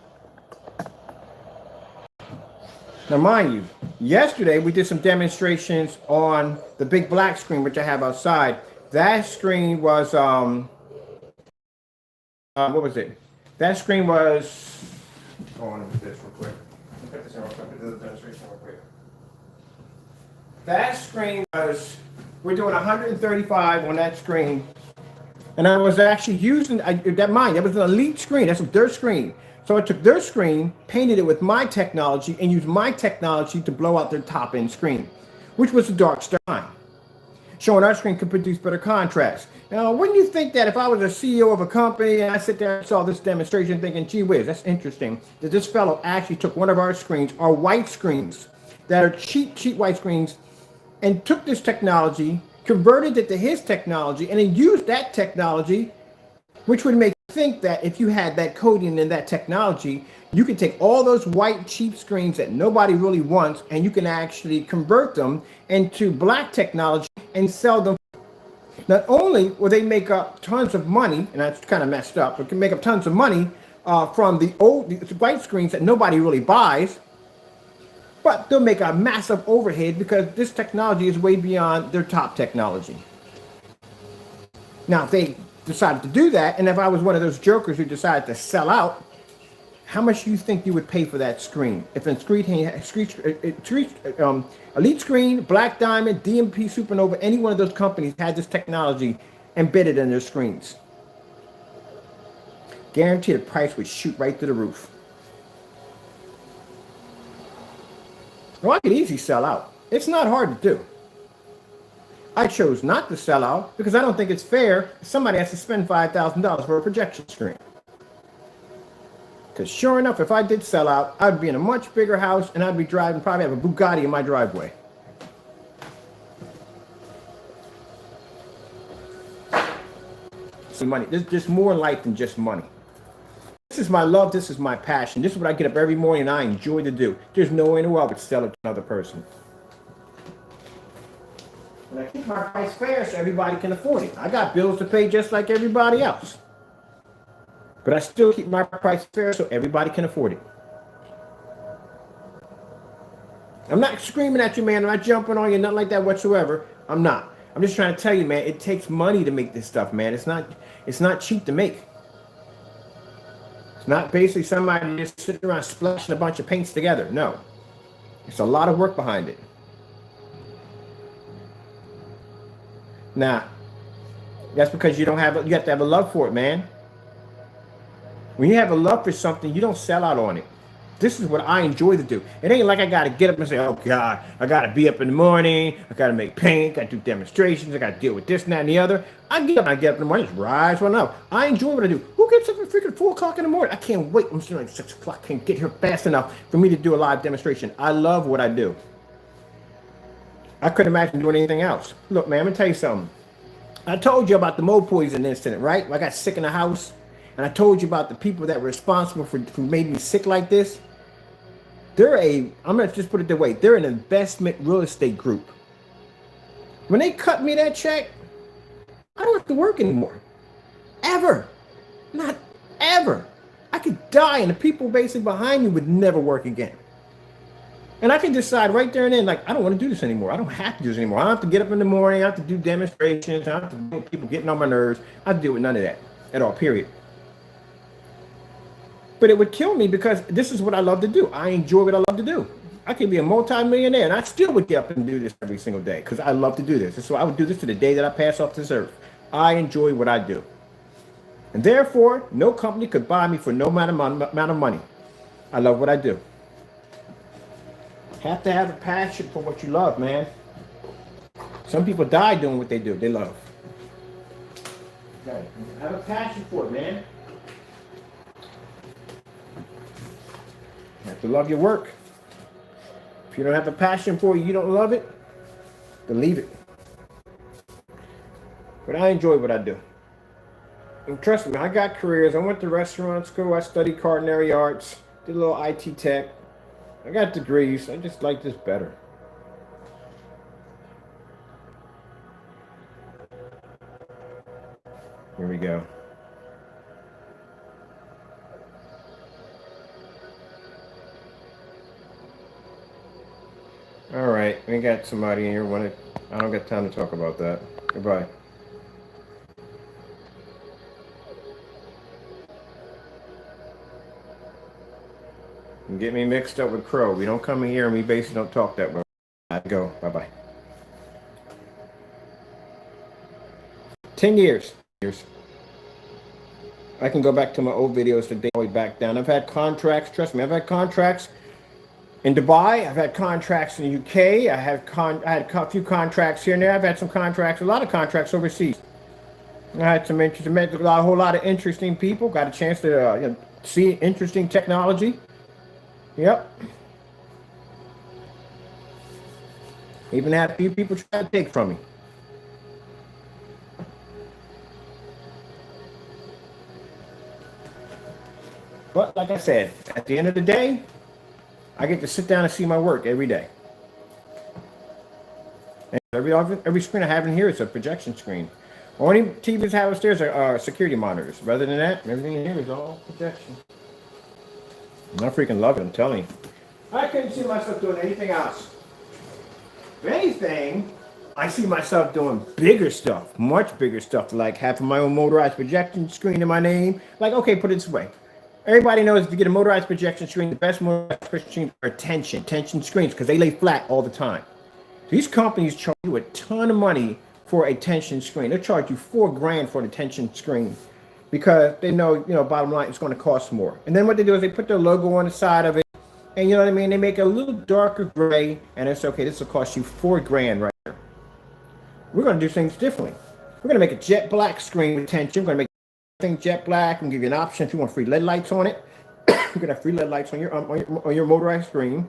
Now, mind you, yesterday we did some demonstrations on the big black screen, which I have outside. That screen was, what was it? That screen was, go on with this real quick. Put this in real quick, do the demonstration real quick. That screen was, we're doing 135 on that screen. And I was actually using, that was an Elite screen, that's their screen. So I took their screen, painted it with my technology, and used my technology to blow out their top end screen, which was the dark sky, showing our screen could produce better contrast. Now, wouldn't you think that if I was a CEO of a company and I sit there and saw this demonstration thinking, gee whiz, that's interesting, that this fellow actually took one of our screens, our white screens, that are cheap white screens, and took this technology, converted it to his technology, and then used that technology, which would make think that if you had that coding and that technology, you can take all those white cheap screens that nobody really wants, and you can actually convert them into black technology and sell them. Not only will they make up tons of money, and that's kind of messed up, but can make up tons of money from the white screens that nobody really buys, but they'll make a massive overhead because this technology is way beyond their top technology. Now, if they decided to do that, and if I was one of those jokers who decided to sell out, how much do you think you would pay for that screen? If a Elite screen, Black Diamond, DMP Supernova, any one of those companies had this technology embedded in their screens, guarantee the price would shoot right through the roof. Well, I could easily sell out. It's not hard to do. I chose not to sell out because I don't think it's fair if somebody has to spend $5,000 for a projection screen. Because sure enough, if I did sell out, I'd be in a much bigger house and I'd be driving, probably have a Bugatti in my driveway. See, money. There's just more in life than just money. This is my love. This is my passion. This is what I get up every morning and I enjoy to do. There's no way in the world I would sell it to another person. And I keep my price fair so everybody can afford it. I got bills to pay just like everybody else. But I still keep my price fair so everybody can afford it. I'm not screaming at you, man. I'm not jumping on you, nothing like that whatsoever. I'm not. I'm just trying to tell you, man, it takes money to make this stuff, man. It's not cheap to make. It's not basically somebody just sitting around splashing a bunch of paints together. No. It's a lot of work behind it. Now, that's because you have to have a love for it, man. When you have a love for something, you don't sell out on it. This is what I enjoy to do. It ain't like I got to get up and say, oh, God, I got to be up in the morning. I got to make paint. I got to do demonstrations. I got to deal with this and that and the other. I get up in the morning, just rise one up. I enjoy what I do. Who gets up at freaking 4 o'clock in the morning? I can't wait. I'm still like 6 o'clock. I can't get here fast enough for me to do a live demonstration. I love what I do. I couldn't imagine doing anything else. Look, man, I'm going to tell you something. I told you about the mold poison incident, right? I got sick in the house. And I told you about the people that were responsible for made me sick like this. I'm gonna just put it that way, they're an investment real estate group. When they cut me that check, I don't have to work anymore. Ever. Not ever. I could die and the people basically behind me would never work again. And I can decide right there and then, like, I don't want to do this anymore. I don't have to do this anymore. I don't have to get up in the morning. I have to do demonstrations. I don't have to deal with people getting on my nerves. I have to deal with none of that at all, period. But it would kill me because this is what I love to do. I enjoy what I love to do. I can be a multi-millionaire and I still would get up and do this every single day because I love to do this. So I would do this to the day that I pass off this earth. I enjoy what I do. And therefore, no company could buy me for no amount of money. I love what I do. Have to have a passion for what you love, man. Some people die doing what they do, they love. Okay. Have a passion for it, man. You have to love your work. If you don't have a passion for it, you don't love it, then leave it. But I enjoy what I do. And trust me, I got careers. I went to restaurant school. I studied culinary arts, did a little IT tech. I got degrees. I just like this better. Here we go. All right, we got somebody in here. I don't got time to talk about that. Goodbye. And get me mixed up with Crow. We don't come in here and we basically don't talk that way. I go. Bye-bye. 10 years. I can go back to my old videos the day way back down. I've had contracts. Trust me, I've had contracts in Dubai. I've had contracts in the UK. I had a few contracts here and there. I've had some contracts, a lot of contracts overseas. I had some interest. I met a whole lot of interesting people. Got a chance to see interesting technology. Yep. Even had a few people try to take from me. But like I said, at the end of the day, I get to sit down and see my work every day. And every screen I have in here is a projection screen. Only TVs I have upstairs are security monitors. Rather than that, everything in here is all projection. I freaking love it, I'm telling you. I couldn't see myself doing anything else. If anything, I see myself doing bigger stuff, much bigger stuff, like having my own motorized projection screen in my name. Like, okay, put it this way. Everybody knows if you get a motorized projection screen, the best motorized projection screens are tension screens because they lay flat all the time. These companies charge you a ton of money for a tension screen. They'll charge you $4,000 for the tension screen because they know, bottom line, it's going to cost more. And then what they do is they put their logo on the side of it. And you know what I mean? They make it a little darker gray, and it's okay. This will cost you $4,000 right here. We're going to do things differently. We're going to make a jet black screen with tension. We're going to make things jet black and give you an option if you want free LED lights on it. You're going to have free LED lights on your motorized screen.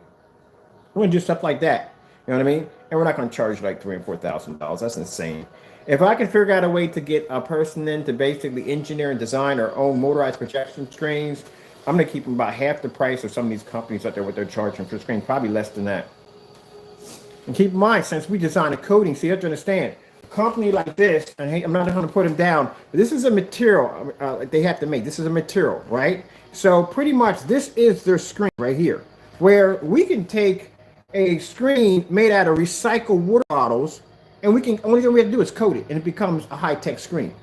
We're going to do stuff like that. You know what I mean? And we're not going to charge you like $3,000 or $4,000. That's insane. If I can figure out a way to get a person in to basically engineer and design our own motorized projection screens, I'm going to keep them about half the price of some of these companies out there, what they're charging for screens, probably less than that. And keep in mind, since we design a coating, so you have to understand, a company like this, and hey, I'm not going to put them down, but this is a material they have to make. This is a material, right? So pretty much this is their screen right here, where we can take a screen made out of recycled water bottles, and only thing we have to do is coat it, and it becomes a high-tech screen.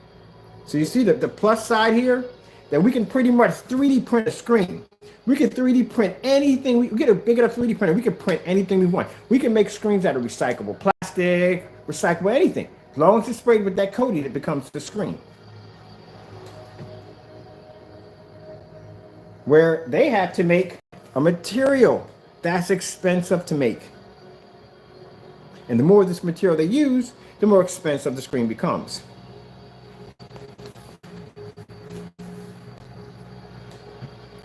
So you see the plus side here, that we can pretty much 3D print a screen. We can 3D print anything. We get a big enough 3D printer. We can print anything we want. We can make screens out of recyclable plastic, recyclable anything. As long as it's sprayed with that coating, it becomes the screen. Where they have to make a material that's expensive to make. And the more of this material they use, the more expensive the screen becomes.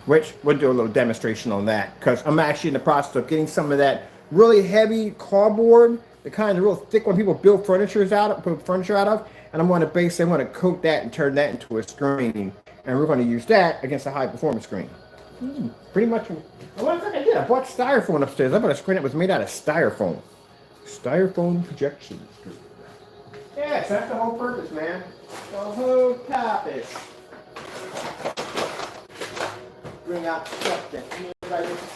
Which we'll do a little demonstration on that because I'm actually in the process of getting some of that really heavy cardboard, the kind of real thick one people build put furniture out of, and I'm going to coat that and turn that into a screen, and we're going to use that against a high performance screen. Pretty much. I want to did. I bought styrofoam upstairs. I bought a screen that was made out of styrofoam. Styrofoam projection. Yes, that's the whole purpose, man. The whole purpose. Bring out stuff that anybody else.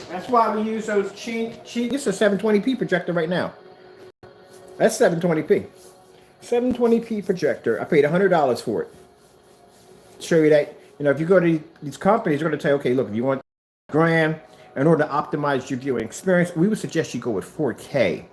That's why we use those cheap. This is a 720p projector right now. That's 720p. 720p projector. I paid $100 for it. Show you that, if you go to these companies, they're going to tell you, okay, look, if you want grand, in order to optimize your viewing experience, we would suggest you go with 4K.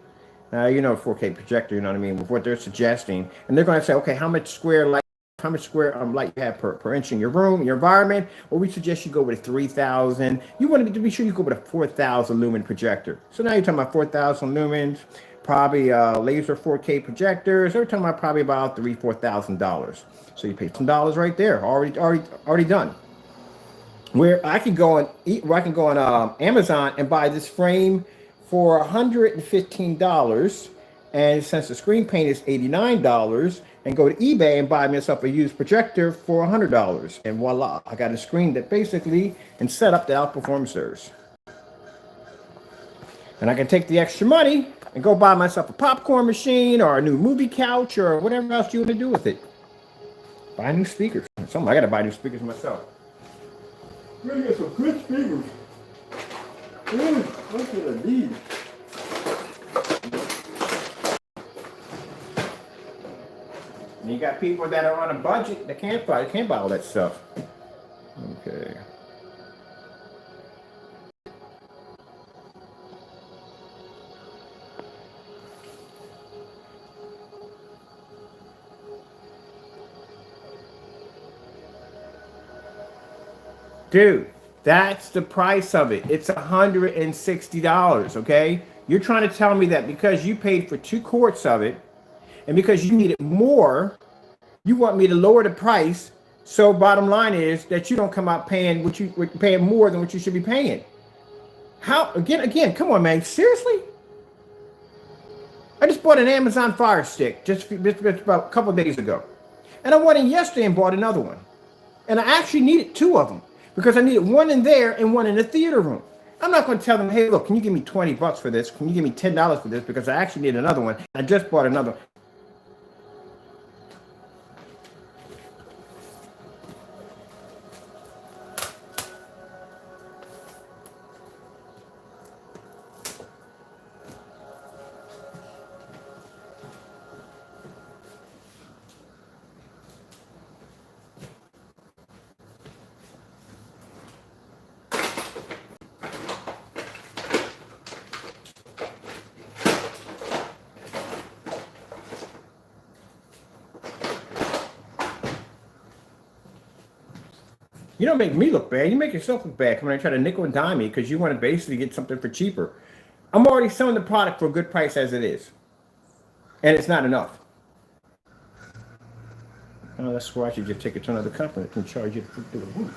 Now, 4K projector, you know what I mean, with what they're suggesting. And they're going to say, okay, how much square light you have per inch in your room, your environment? Well, we suggest you go with a 3,000. You want to be sure you go with a 4,000 lumen projector. So now you're talking about 4,000 lumens, probably laser 4K projectors. They're talking about probably about $4,000. So you pay some dollars right there, already done. Where I can go on Amazon and buy this frame for $115, and since the screen paint is $89, and go to eBay and buy myself a used projector for $100, and voila, I got a screen that basically and set up that outperforms theirs. And I can take the extra money and go buy myself a popcorn machine or a new movie couch or whatever else you want to do with it. Buy new speakers. I got to buy new speakers myself. Really get some good speakers. What should I need? And you got people that are on a budget that can't buy all that stuff. Okay. Dude, that's the price of it. It's $160, okay? You're trying to tell me that because you paid for 2 quarts of it, and because you need it more, you want me to lower the price. So bottom line is that you don't come out paying paying more than what you should be paying. How again, come on, man. Seriously? I just bought an Amazon Fire Stick just about a couple of days ago. And I went in yesterday and bought another one. And I actually needed 2 of them because I needed one in there and one in the theater room. I'm not going to tell them, hey, look, can you give me $20 for this? Can you give me $10 for this? Because I actually need another one. I just bought another. You don't make me look bad. You make yourself look bad coming and try to nickel and dime me because you want to basically get something for cheaper. I'm already selling the product for a good price as it is. And it's not enough. Oh, that's why I should just take it to another company that can charge you to do the roof.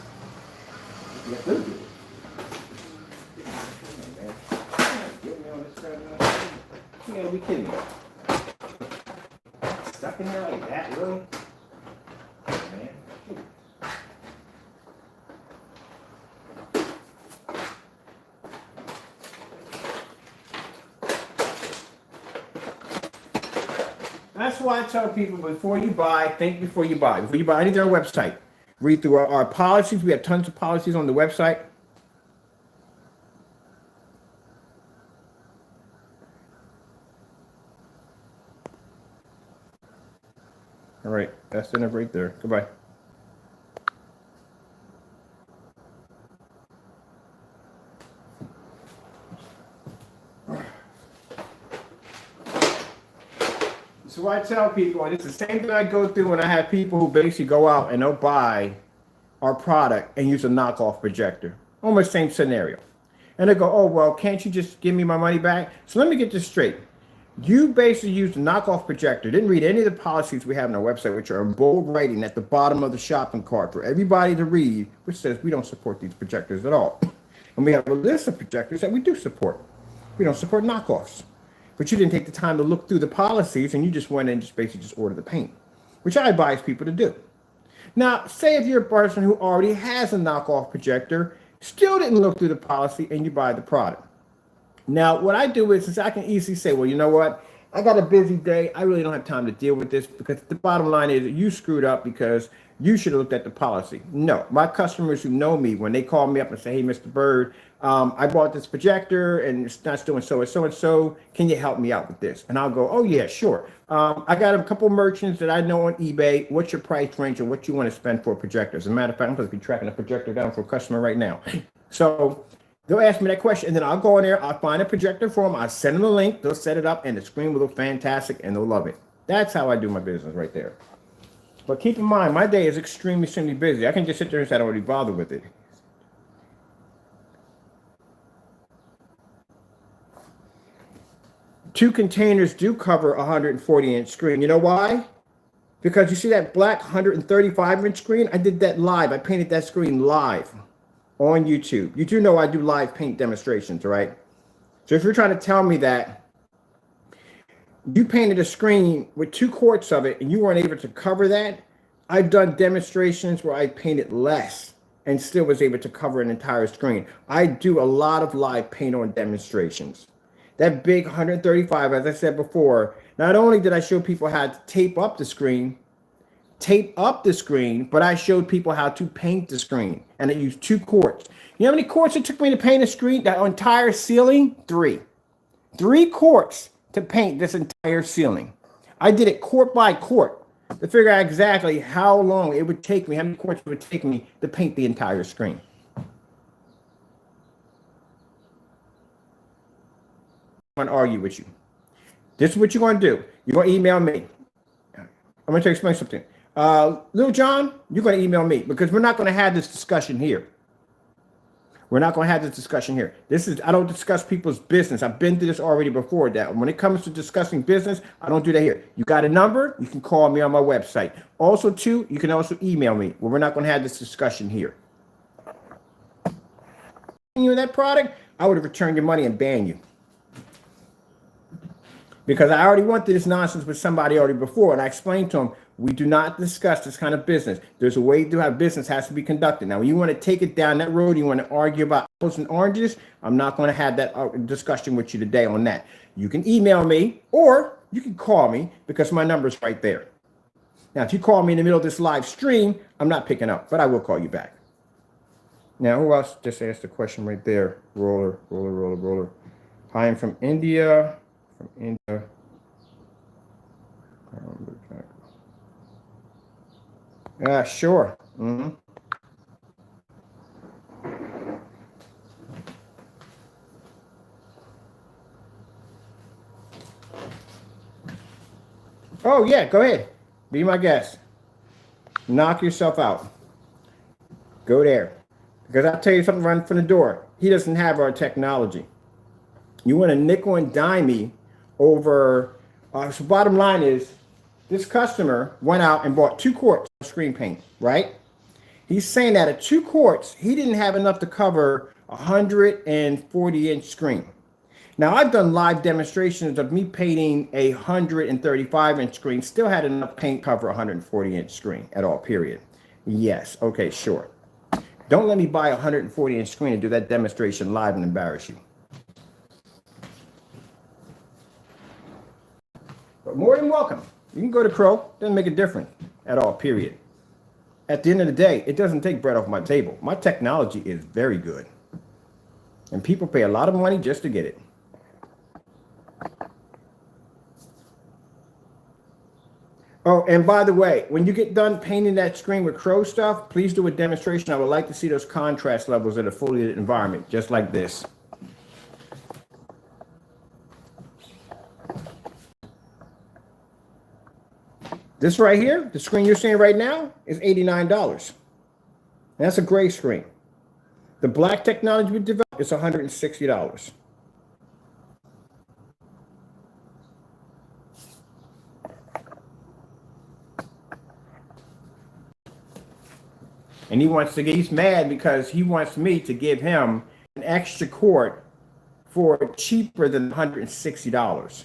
You gotta be kidding me. Stuck in there like that, really? Man. That's why I tell people before you buy, think before you buy. Before you buy anything on our website, read through our policies. We have tons of policies on the website. All right, that's enough right there. Goodbye. So I tell people, and it's the same thing I go through when I have people who basically go out and they'll buy our product and use a knockoff projector. Almost same scenario. And they go, oh, well, can't you just give me my money back? So let me get this straight. You basically used a knockoff projector, didn't read any of the policies we have on our website, which are in bold writing at the bottom of the shopping cart for everybody to read, which says we don't support these projectors at all. And we have a list of projectors that we do support. We don't support knockoffs. But you didn't take the time to look through the policies and you just went and just basically just ordered the paint, which I advise people to do. Now, say if you're a person who already has a knockoff projector Still didn't look through the policy, and you buy the product. Now, what I do is I can easily say, well, you know what? I got a busy day. I really don't have time to deal with this, because the bottom line is you screwed up because you should have looked at the policy. No, my customers who know me, when they call me up and say, hey, Mr. Bird, I bought this projector and it's not doing so and so and so. Can you help me out with this? And I'll go, oh, yeah, sure. I got a couple merchants that I know on eBay. What's your price range and what you want to spend for projectors? As a matter of fact, I'm supposed to be tracking a projector down for a customer right now. So they'll ask me that question, and then I'll go in there, I'll find a projector for them, I'll send them a link, they'll set it up, and the screen will look fantastic, and they'll love it. That's how I do my business right there. But keep in mind, my day is extremely busy. I can just sit there and say I don't really bother with it. Two containers do cover a 140-inch screen. You know why? Because you see that black 135-inch screen? I did that live. I painted that screen live on YouTube. You do know I do live paint demonstrations, right? So if you're trying to tell me that you painted a screen with 2 quarts of it and you weren't able to cover that, I've done demonstrations where I painted less and still was able to cover an entire screen. I do a lot of live paint on demonstrations. That big 135, as I said before, not only did I show people how to tape up the screen, but I showed people how to paint the screen. And I used 2 quarts. You know how many quarts it took me to paint a screen, that entire ceiling? 3. 3 quarts to paint this entire ceiling. I did it quart by quart to figure out exactly how long it would take me, how many quarts it would take me to paint the entire screen. I'm going to argue with you. This is what you're going to do. You're going to email me. I'm going to explain something. Lil John, you're going to email me, because we're not going to have this discussion here. We're not going to have this discussion here. I don't discuss people's business. I've been through this already before. That when it comes to discussing business, I don't do that here. You got a number, you can call me on my website. Also, too, you can also email me. Well, we're not going to have this discussion here. You that product, I would have returned your money and banned you. Because I already went through this nonsense with somebody already before, and I explained to them, we do not discuss this kind of business. There's a way to have business has to be conducted. Now, when you want to take it down that road, you want to argue about apples and oranges, I'm not going to have that discussion with you today on that. You can email me, or you can call me, because my number's right there. Now, if you call me in the middle of this live stream, I'm not picking up, but I will call you back. Now, who else just asked the question right there? Roller. Hi, I'm from India. Yeah, sure. Oh, yeah, go ahead. Be my guest. Knock yourself out. Go there. Because I'll tell you something right from the door. He doesn't have our technology. You want to nickel and dime me over. So bottom line is, this customer went out and bought 2 quarts of screen paint, right? He's saying that at 2 quarts, he didn't have enough to cover a 140-inch screen. Now, I've done live demonstrations of me painting a 135-inch screen, still had enough paint cover a 140-inch screen at all, period. Yes, okay, sure. Don't let me buy a 140-inch screen and do that demonstration live and embarrass you. But more than welcome. You can go to Crow. Doesn't make a difference at all, period. At the end of the day, it doesn't take bread off my table. My technology is very good. And people pay a lot of money just to get it. Oh, and by the way, when you get done painting that screen with Crow stuff, please do a demonstration. I would like to see those contrast levels in a fully lit environment, just like this. This right here, the screen you're seeing right now, is $89. That's a gray screen. The black technology we developed is $160. And he's mad because he wants me to give him an extra quart for cheaper than $160.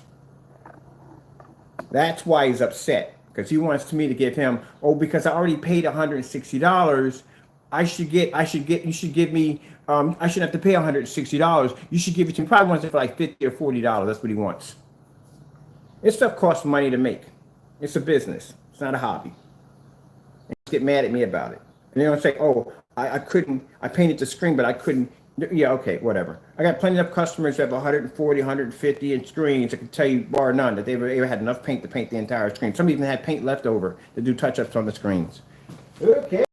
That's why he's upset. Because he wants me to give him, because I already paid $160, you should give me, I shouldn't have to pay $160. You should give it to me. Probably wants it for like $50 or $40. That's what he wants. This stuff costs money to make. It's a business. It's not a hobby. And get mad at me about it. And they don't say, oh, I painted the screen, but I couldn't. Yeah, okay, whatever. I got plenty of customers who have 140, 150 inch screens. I can tell you, bar none, that they've ever had enough paint to paint the entire screen. Some even had paint left over to do touch-ups on the screens. Okay.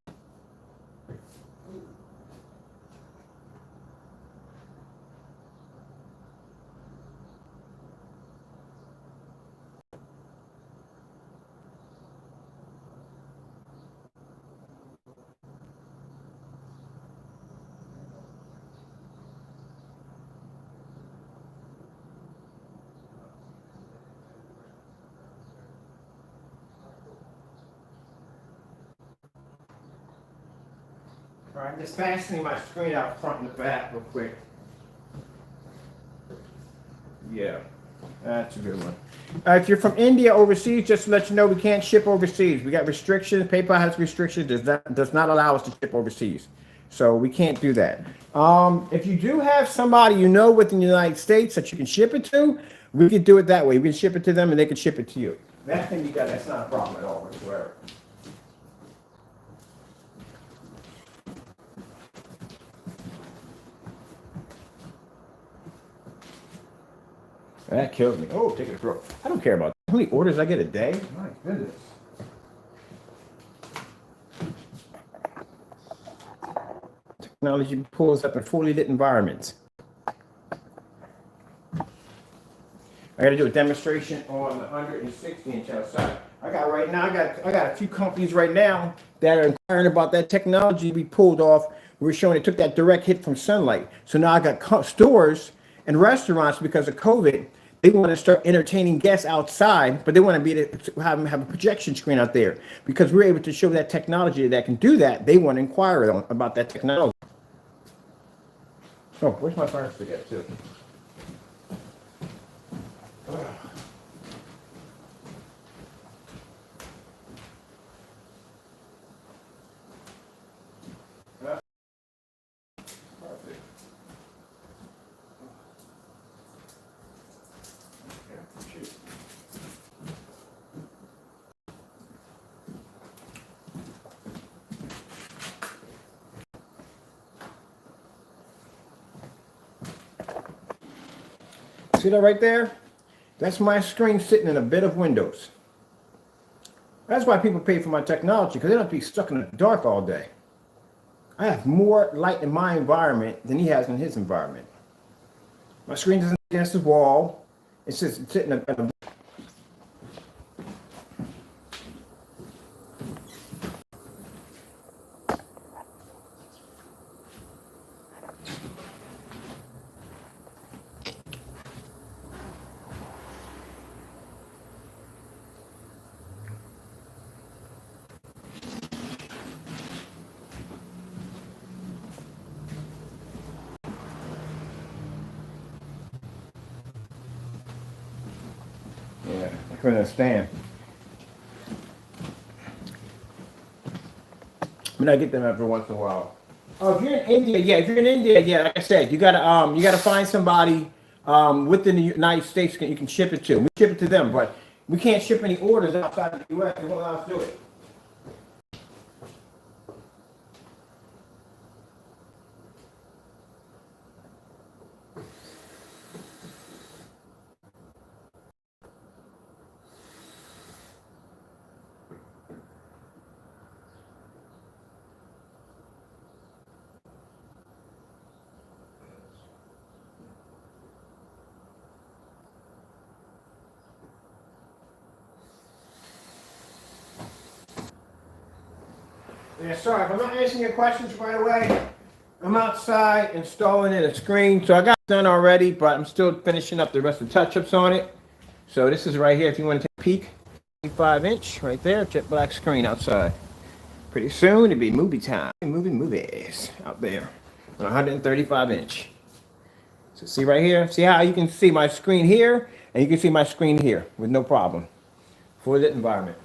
All right, just fastening my screen out front and the back real quick. Yeah, that's a good one. If you're from India overseas, just to let you know, we can't ship overseas. We got restrictions. PayPal has restrictions. Does not allow us to ship overseas. So we can't do that. If you do have somebody you know within the United States that you can ship it to, we can do it that way. We can ship it to them and they can ship it to you. That thing you got, that's not a problem at all whatsoever. That kills me. Oh, take a throat. I don't care about that. How many orders I get a day? My goodness. Technology pulls up in fully lit environments. I got to do a demonstration on the 160 inch outside. I got a few companies right now that are inquiring about that technology we pulled off. We're showing it took that direct hit from sunlight. So now I got stores and restaurants because of COVID. They want to start entertaining guests outside, but they want to be able to have a projection screen out there because we're able to show that technology that can do that. They want to inquire about that technology. Oh, where's my fire stick at too? See that right there? That's my screen sitting in a bed of windows. That's why people pay for my technology, because they don't have to be stuck in the dark all day. I have more light in my environment than he has in his environment. My screen isn't against the wall. It's just sitting in a yeah, I couldn't understand. I mean, I get them every once in a while. Oh, if you're in India, yeah, like I said, you gotta find somebody within the United States that you can ship it to. We ship it to them, but we can't ship any orders outside of the U.S. They won't allow us to do it. Yeah, sorry, if I'm not answering your questions right away, I'm outside installing in a screen. So I got it done already, but I'm still finishing up the rest of the touch-ups on it. So this is right here, if you want to take a peek. 5-inch right there, jet black screen outside. Pretty soon it'll be movie time. Movies out there on 135 inch. So see right here, see how you can see my screen here and you can see my screen here with no problem. Full lit environment.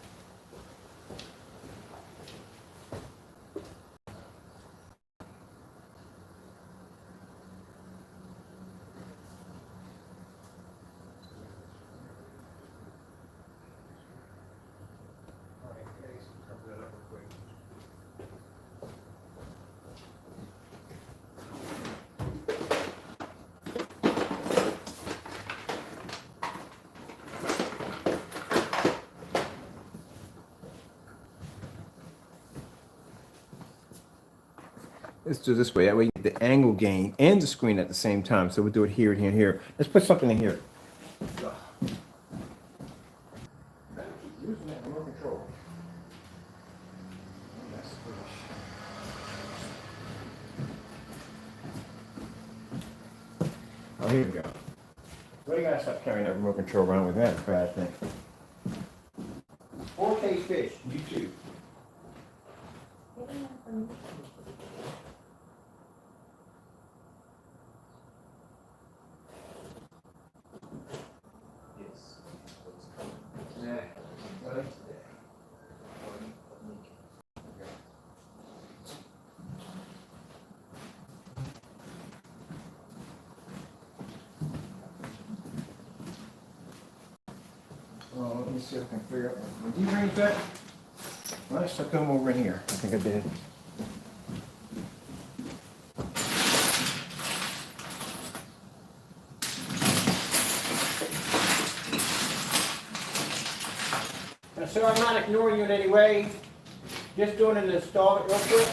let's do it this way. That way you get the angle gain and the screen at the same time. So we'll do it here, here, and here. Let's put something in here. Using that remote control. Oh, here we go. Well, you gotta stop carrying that remote control around with that. It's a bad thing. 4K fish, YouTube. Well, let me see if I can figure out my D-range that. Well, I stuck them over in here. I think I did. Now, sir, I'm not ignoring you in any way. Just doing an installment real quick.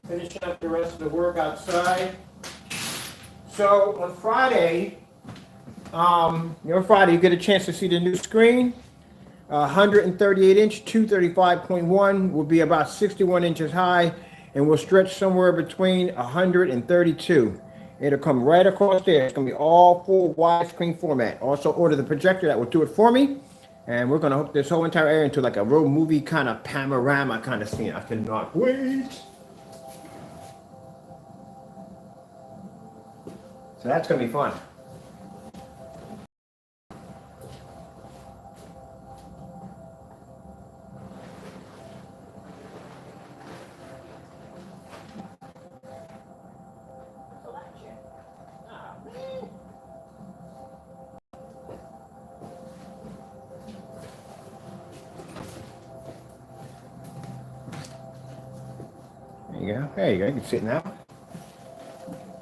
Finishing up the rest of the work outside. So on Friday, you get a chance to see the new screen. 138-inch, 235.1 will be about 61 inches high and will stretch somewhere between 132. It'll come right across there. It's going to be all full widescreen format. Also order the projector that will do it for me. And we're going to hook this whole entire area into like a road movie kind of panorama kind of scene. I cannot wait. So that's going to be fun. There you go. There you go. You can sit now.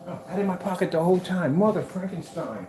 Oh, I had it in my pocket the whole time. Mother Frankenstein.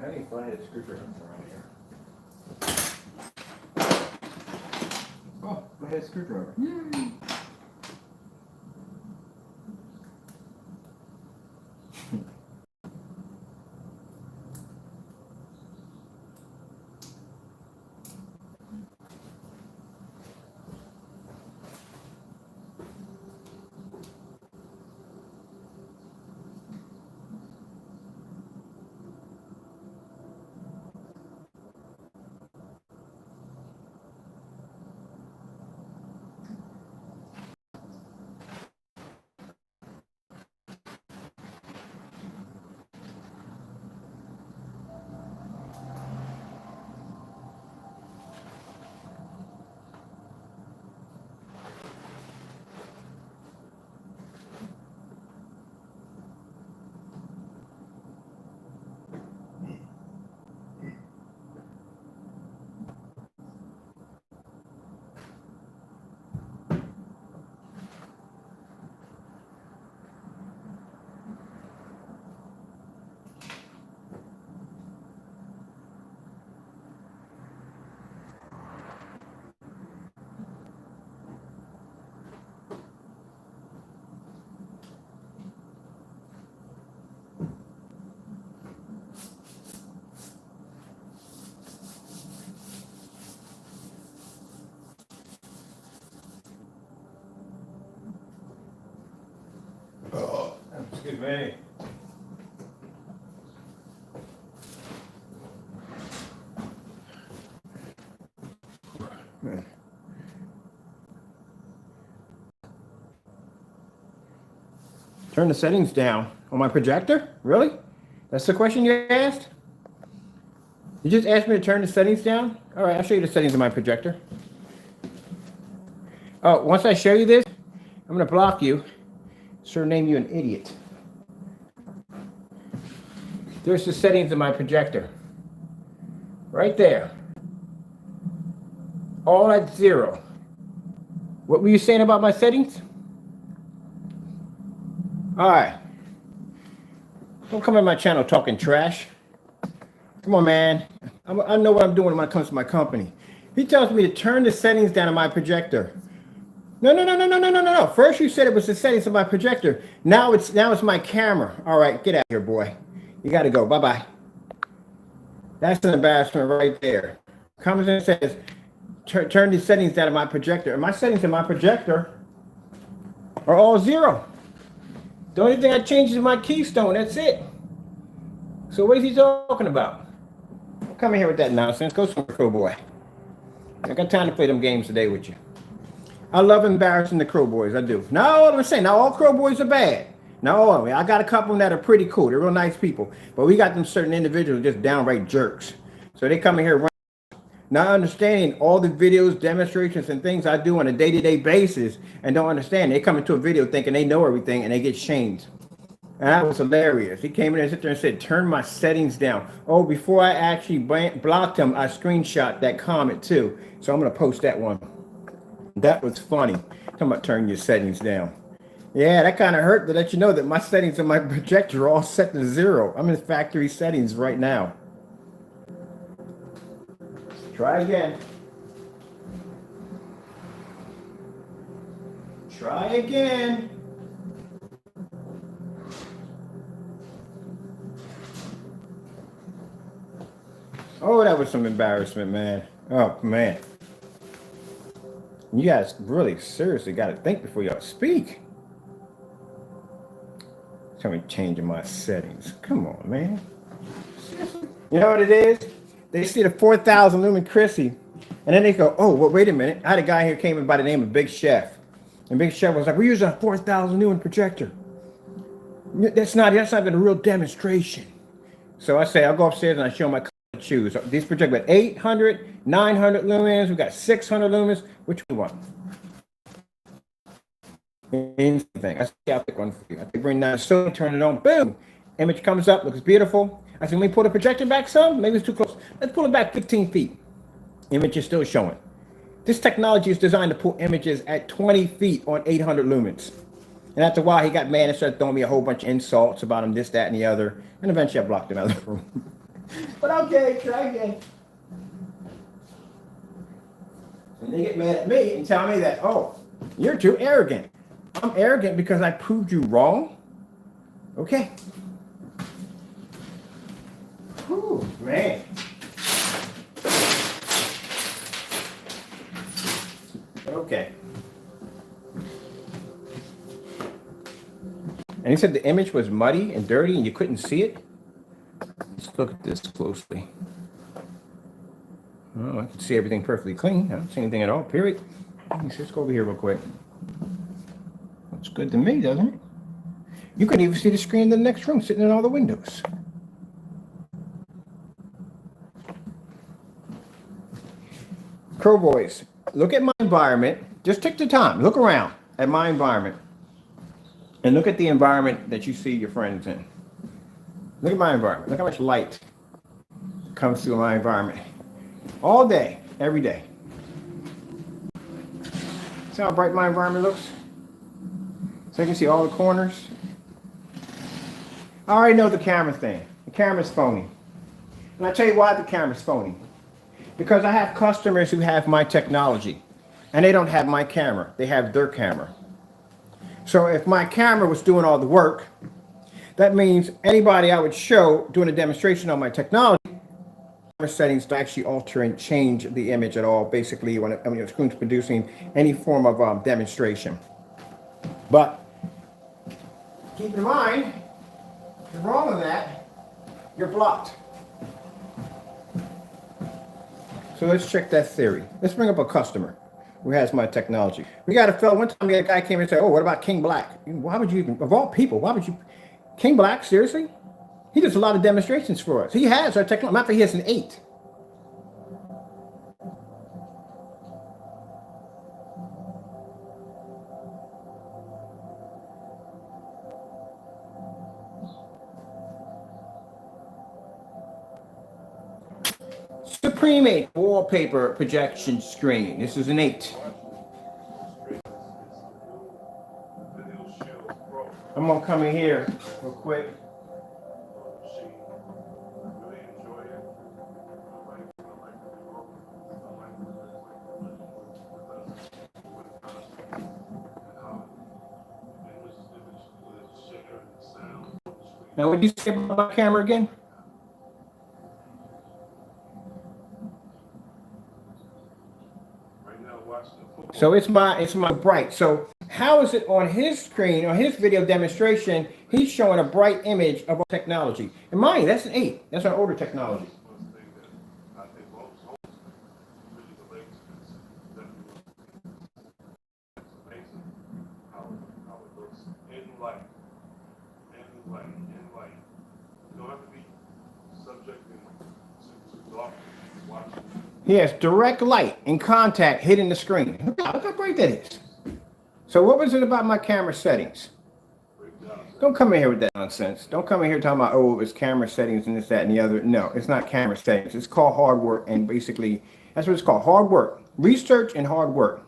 I need to find a screwdriver around here. Oh, I had a screwdriver. Yay! Excuse me. Turn the settings down on my projector? Really? That's the question you asked? You just asked me to turn the settings down? All right, I'll show you the settings of my projector. Oh, once I show you this, I'm going to block you. Surname you an idiot. There's the settings of my projector. Right there. All at 0. What were you saying about my settings? All right. Don't come in my channel talking trash. Come on, man. I know what I'm doing when it comes to my company. He tells me to turn the settings down on my projector. No. First you said it was the settings of my projector. Now it's my camera. All right, get out of here, boy. You got to go. Bye-bye. That's an embarrassment right there. Comes in and says, turn the settings down on my projector. And my settings in my projector are all 0. The only thing I changed is my keystone. That's it. So what is he talking about? Don't come in here with that nonsense. Go somewhere, crow boy. I got time to play them games today with you. I love embarrassing the crow boys. I do. Now, I'm saying, not all crow boys are bad. Not all of them. I got a couple that are pretty cool. They're real nice people. But we got them certain individuals just downright jerks. So they come in here not understanding all the videos, demonstrations, and things I do on a day-to-day basis and don't understand. They come into a video thinking they know everything and they get shamed. And that was hilarious. He came in and sit there and said, turn my settings down. Oh, before I actually blocked him, I screenshot that comment too. So I'm going to post that one. That was funny. Talking about turn your settings down. Yeah, that kind of hurt to let you know that my settings on my projector are all set to 0. I'm in factory settings right now. Try again. Try again. Oh, that was some embarrassment, man. Oh, man. You guys really seriously got to think before y'all speak. Tell me changing my settings. Come on, man. You know what it is? They see the 4,000 lumen Chrissy, and then they go, oh, well, wait a minute. I had a guy here came in by the name of Big Chef. And Big Chef was like, we're using a 4,000 lumen projector. That's not even a real demonstration. So I say, I'll go upstairs and I show my choose. These projectors got 800, 900 lumens. We got 600 lumens. Which one you want? Anything. I say, I'll pick one for you. I bring down so turn it on. Boom. Image comes up. Looks beautiful. I said, let me pull the projector back some. Maybe it's too close. Let's pull it back 15 feet. Image is still showing. This technology is designed to pull images at 20 feet on 800 lumens. And after a while, he got mad and started throwing me a whole bunch of insults about him, this, that, and the other. And eventually I blocked him out of the room. But okay, try again. And they get mad at me and tell me that, oh, you're too arrogant. I'm arrogant because I proved you wrong? Okay. Whew, man. Okay. And he said the image was muddy and dirty and you couldn't see it. Let's look at this closely. Oh, I can see everything perfectly clean. I don't see anything at all, period. Let's go over here real quick. Looks good to me, doesn't it? You can even see the screen in the next room sitting in all the windows. Crow boys, look at my environment. Just take the time. Look around at my environment. And look at the environment that you see your friends in. Look at my environment. Look how much light comes through my environment. All day, every day. See how bright my environment looks? So you can see all the corners. I already know the camera thing. The camera's phony. And I'll tell you why the camera's phony. Because I have customers who have my technology. And they don't have my camera. They have their camera. So if my camera was doing all the work, that means anybody I would show doing a demonstration on my technology, settings to actually alter and change the image at all, basically when your screen's producing any form of demonstration. But keep in mind, if you're wrong on that, you're blocked. So let's check that theory. Let's bring up a customer who has my technology. We got a fellow, one time a guy came and said, oh, what about King Black? Why would you even, of all people, why would you, King Black, seriously? He does a lot of demonstrations for us. He has our technology, matter of fact, he has an 8. Supreme 8 wallpaper projection screen. This is an 8. I'm gonna come in here real quick. Now, what did you say about my camera again? So it's my bright. So how is it on his screen, on his video demonstration, he's showing a bright image of our technology? And mind, that's an 8. That's our older technology. He has direct light and contact hitting the screen. Look how bright that is. So what was it about my camera settings? Don't come in here with that nonsense. Don't come in here talking about, oh, it's camera settings and this, that, and the other. No, it's not camera settings. It's called hard work. And basically, that's what it's called, hard work. Research and hard work.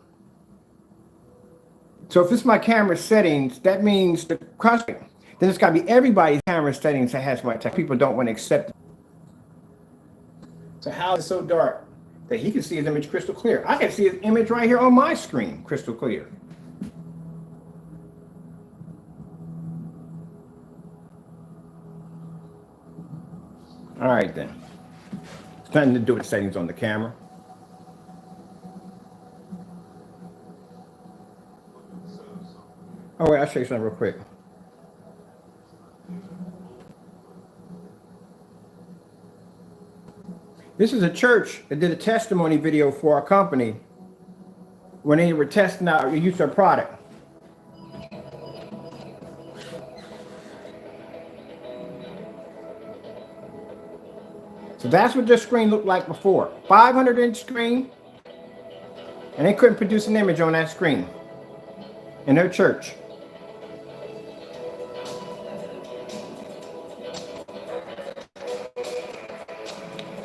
So if it's my camera settings, that means the customer. Then it's got to be everybody's camera settings that has my tech. People don't want to accept it. So how is it so dark that he can see his image crystal clear? I can see his image right here on my screen, crystal clear. All right then. It's nothing to do with settings on the camera. Oh wait, I'll show you something real quick. This is a church that did a testimony video for our company when they were testing out or use our product. So that's what this screen looked like before. 500-inch screen, and they couldn't produce an image on that screen in their church.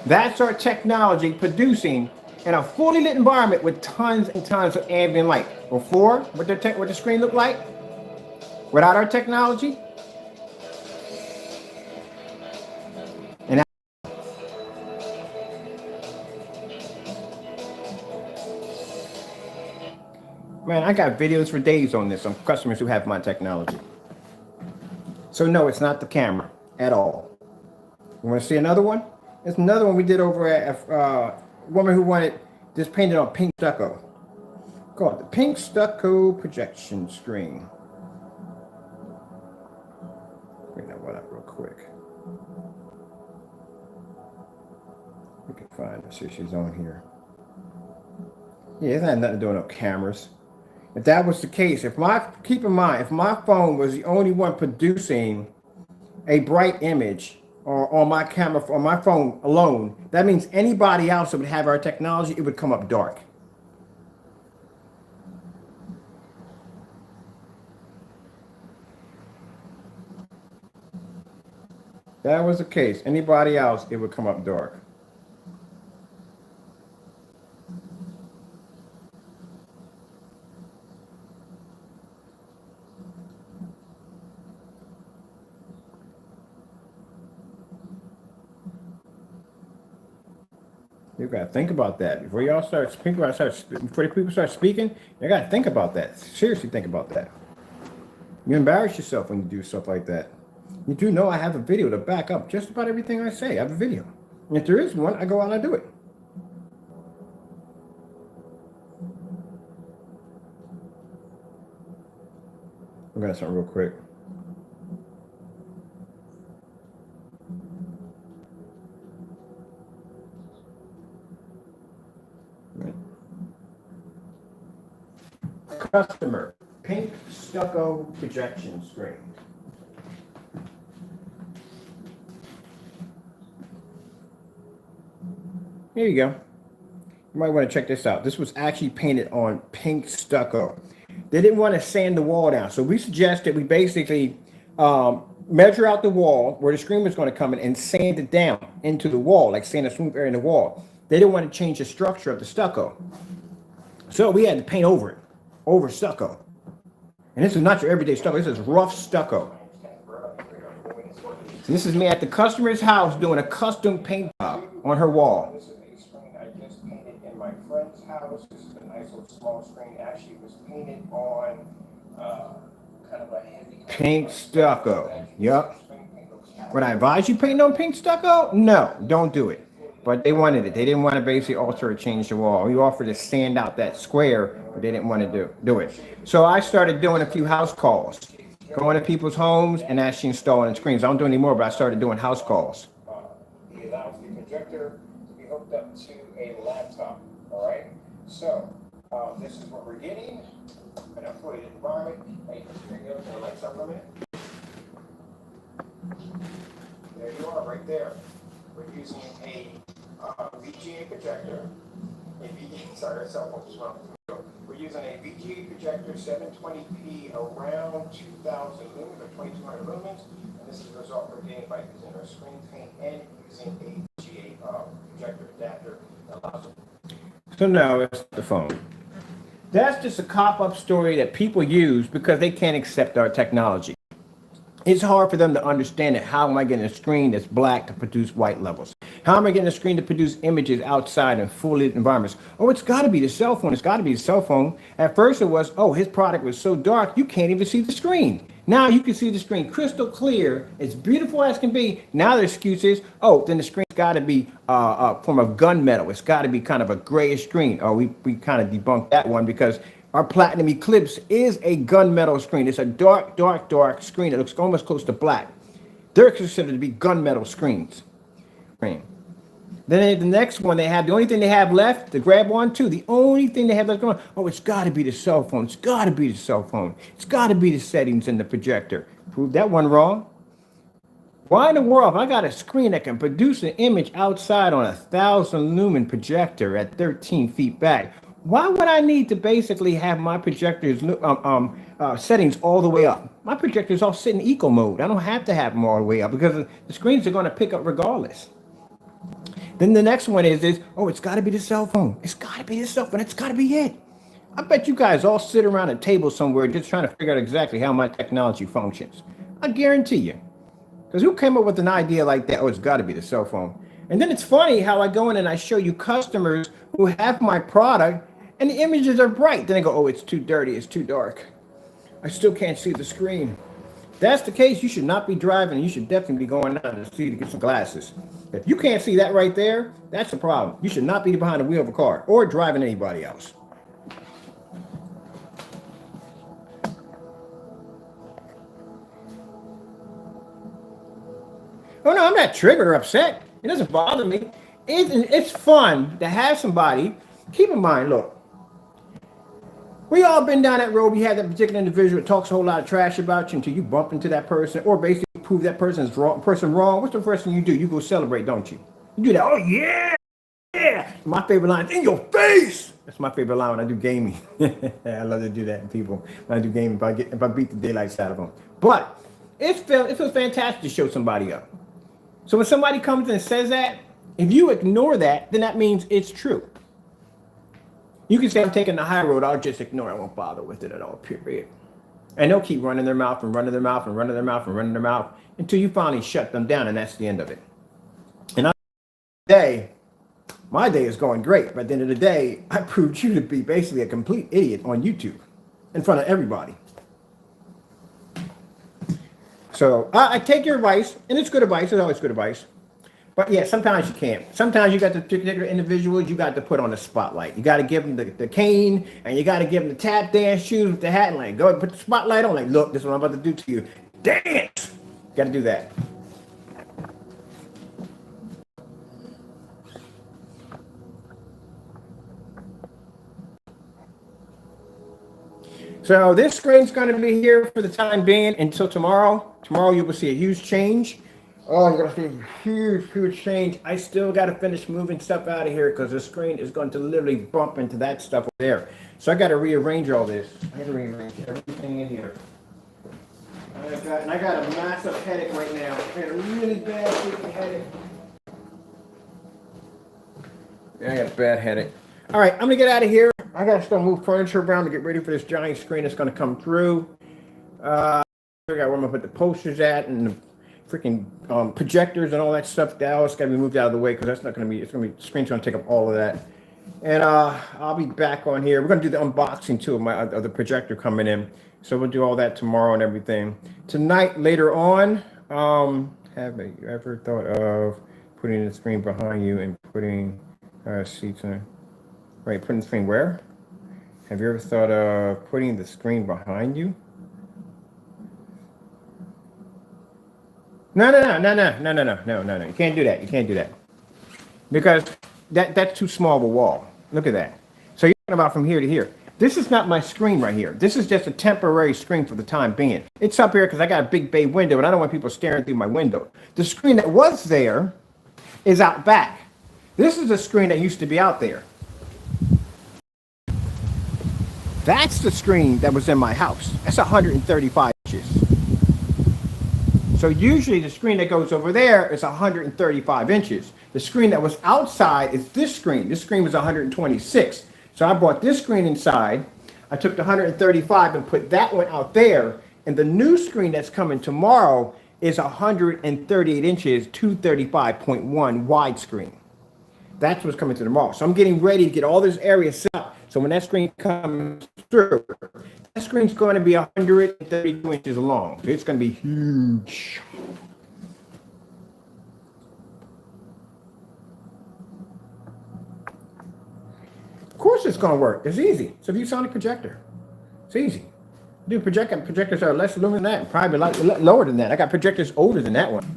That's our technology producing in a fully lit environment with tons and tons of ambient light. Before, what the screen looked like, without our technology. And man, I got videos for days on this, on customers who have my technology. So no, it's not the camera at all. You want to see another one? There's another one we did over at a woman who wanted this painted on pink stucco. Called the pink stucco projection screen. Bring that one up real quick. We can find her, see if she's on here. Yeah, it had nothing to do with no cameras. If that was the case, keep in mind, if my phone was the only one producing a bright image, or on my camera, on my phone alone, that means anybody else that would have our technology, it would come up dark. If that was the case, anybody else, it would come up dark. You gotta think about that before y'all start speaking. Before the people start speaking, you gotta think about that. Seriously, think about that. You embarrass yourself when you do stuff like that. You do know I have a video to back up just about everything I say. I have a video. And if there is one, I go out and I do it. I'm gonna something real quick. Customer, pink stucco projection screen. Here you go. You might want to check this out. This was actually painted on pink stucco. They didn't want to sand the wall down, so we suggested we basically measure out the wall where the screen was going to come in and sand it down into the wall, like sand a smooth area in the wall. They didn't want to change the structure of the stucco, so we had to paint over it, over stucco. And this is not your everyday stucco. This is rough stucco. So this is me at the customer's house doing a custom paint job on her wall. This is a screen I just painted in my friend's house. This is a nice little small screen. Actually, it was painted on kind of a heavy pink stucco. Yep. Would I advise you painting on pink stucco? No, don't do it. But they wanted it. They didn't want to basically alter or change the wall. We offered to sand out that square, but they didn't want to do it. So I started doing a few house calls, going to people's homes and actually installing screens. I don't do any more, but I started doing house calls. He allows the projector to be hooked up to a laptop. All right. So this is what we're getting. An upgraded environment. Hey, here you go. Turn the lights up for a minute. There you are, right there. We're using a VGA projector. Sorry, cell phone as well. We're using a VGA projector, 720p, around 2,000 lumens or 2,200 lumens. And this is the result we're getting by using our screen paint and using a VGA projector adapter that allows it. So now it's the phone. That's just a cop-up story that people use because they can't accept our technology. It's hard for them to understand it. How am I getting a screen that's black to produce white levels? How am I getting a screen to produce images outside in full lit environments? Oh, it's got to be the cell phone. It's got to be the cell phone. At first it was, oh, his product was so dark, you can't even see the screen. Now you can see the screen crystal clear. It's beautiful as can be. Now the excuse is, oh, then the screen's got to be a form of gunmetal. It's got to be kind of a grayish screen. Oh, we kind of debunked that one because our Platinum Eclipse is a gunmetal screen. It's a dark, dark, dark screen. It looks almost close to black. They're considered to be gunmetal screens. Then the next one they have, the only thing they have left to grab onto, the only thing they have left going, oh, it's got to be the cell phone. It's got to be the cell phone. It's got to be the settings in the projector. Prove that one wrong. Why in the world, if I got a screen that can produce an image outside on a 1,000 lumen projector at 13 feet back, why would I need to basically have my projector's settings all the way up? My projector's all sit in eco mode. I don't have to have them all the way up because the screens are going to pick up regardless. Then the next one is oh, it's got to be the cell phone. It's got to be the cell phone. It's got to be it. I bet you guys all sit around a table somewhere just trying to figure out exactly how my technology functions. I guarantee you. Because who came up with an idea like that? Oh, it's got to be the cell phone. And then it's funny how I go in and I show you customers who have my product and the images are bright. Then they go, oh, it's too dirty. It's too dark. I still can't see the screen. If that's the case, you should not be driving. You should definitely be going out to see to get some glasses. If you can't see that right there, that's a problem. You should not be behind the wheel of a car or driving anybody else. Oh no, I'm not triggered or upset. It doesn't bother me. It's fun to have somebody. Keep in mind, look, we all been down that road. We had that particular individual that talks a whole lot of trash about you until you bump into that person or basically prove that person's wrong. What's the first thing you do? You go celebrate, don't you? You do that. Oh yeah, yeah. My favorite line, in your face. That's my favorite line when I do gaming. I love to do that to people when I do gaming. If I beat the daylights out of them. But it feels fantastic to show somebody up. So when somebody comes and says that, if you ignore that, then that means it's true. You can say, I'm taking the high road. I'll just ignore it. I won't bother with it at all, period. And they'll keep running their mouth and running their mouth and running their mouth and running their mouth until you finally shut them down, and that's the end of it. And my day is going great. But at the end of the day, I proved you to be basically a complete idiot on YouTube in front of everybody. So I take your advice, and it's good advice. It's always good advice. But yeah, sometimes you can't. Sometimes you got the particular individuals you got to put on the spotlight. You got to give them the cane, and you got to give them the tap dance shoes with the hat, and like, go and put the spotlight on. Like, look, this is what I'm about to do to you. Dance! Got to do that. So this screen's going to be here for the time being until tomorrow. Tomorrow you will see a huge change. Oh, you're going to see a huge, huge change. I still got to finish moving stuff out of here because the screen is going to literally bump into that stuff over there. So I got to rearrange all this. I got to rearrange everything in here. I got a massive headache right now. I got a really bad freaking headache. Yeah, I got a bad headache. All right, I'm going to get out of here. I got to start move furniture around to get ready for this giant screen that's going to come through. I figure out where I'm going to put the posters at and the freaking projectors and all that stuff. That all got to be moved out of the way because that's not going to be, the screen's going to take up all of that. And I'll be back on here. We're going to do the unboxing too of the projector coming in. So we'll do all that tomorrow and everything. Tonight, later on, have you ever thought of putting the screen behind you and putting seats in? Right, putting the screen where? Have you ever thought of putting the screen behind you? No. You can't do that. You can't do that. Because that's too small of a wall. Look at that. So you're talking about from here to here. This is not my screen right here. This is just a temporary screen for the time being. It's up here because I got a big bay window and I don't want people staring through my window. The screen that was there is out back. This is a screen that used to be out there. That's the screen that was in my house. That's 135 inches. So usually the screen that goes over there is 135 inches. The screen that was outside is this screen. This screen was 126. So I brought this screen inside. I took the 135 and put that one out there. And the new screen that's coming tomorrow is 138 inches, 235.1 widescreen. That's what's coming to tomorrow. So I'm getting ready to get all this area set up. So when that screen comes through, that screen's going to be 132 inches long. So it's going to be huge. Of course it's going to work. It's easy. It's a ViewSonic projector. It's easy. Dude, projectors are less lumen than that, probably a lot lower than that. I got projectors older than that one.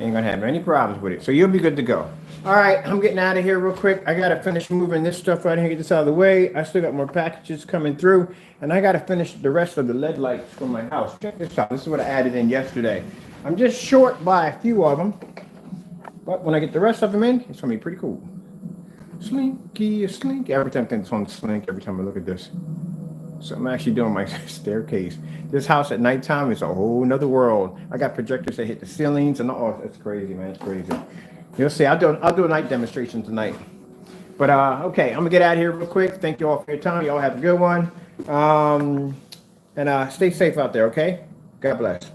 Ain't gonna have any problems with it. So you'll be good to go. All right, I'm getting out of here real quick. I gotta finish moving this stuff right here, get this out of the way. I still got more packages coming through, and I gotta finish the rest of the LED lights from my house. Check this out. This is what I added in yesterday. I'm just short by a few of them, but when I get the rest of them in, it's gonna be pretty cool. Slinky. Every time I think it's on slink, every time I look at this. So I'm actually doing my staircase. This house at nighttime is a whole nother world. I got projectors that hit the ceilings and all. It's crazy, man. It's crazy. You'll see. I'll do a night demonstration tonight. But okay, I'm gonna get out of here real quick. Thank you all for your time. Y'all have a good one. And stay safe out there. Okay. God bless.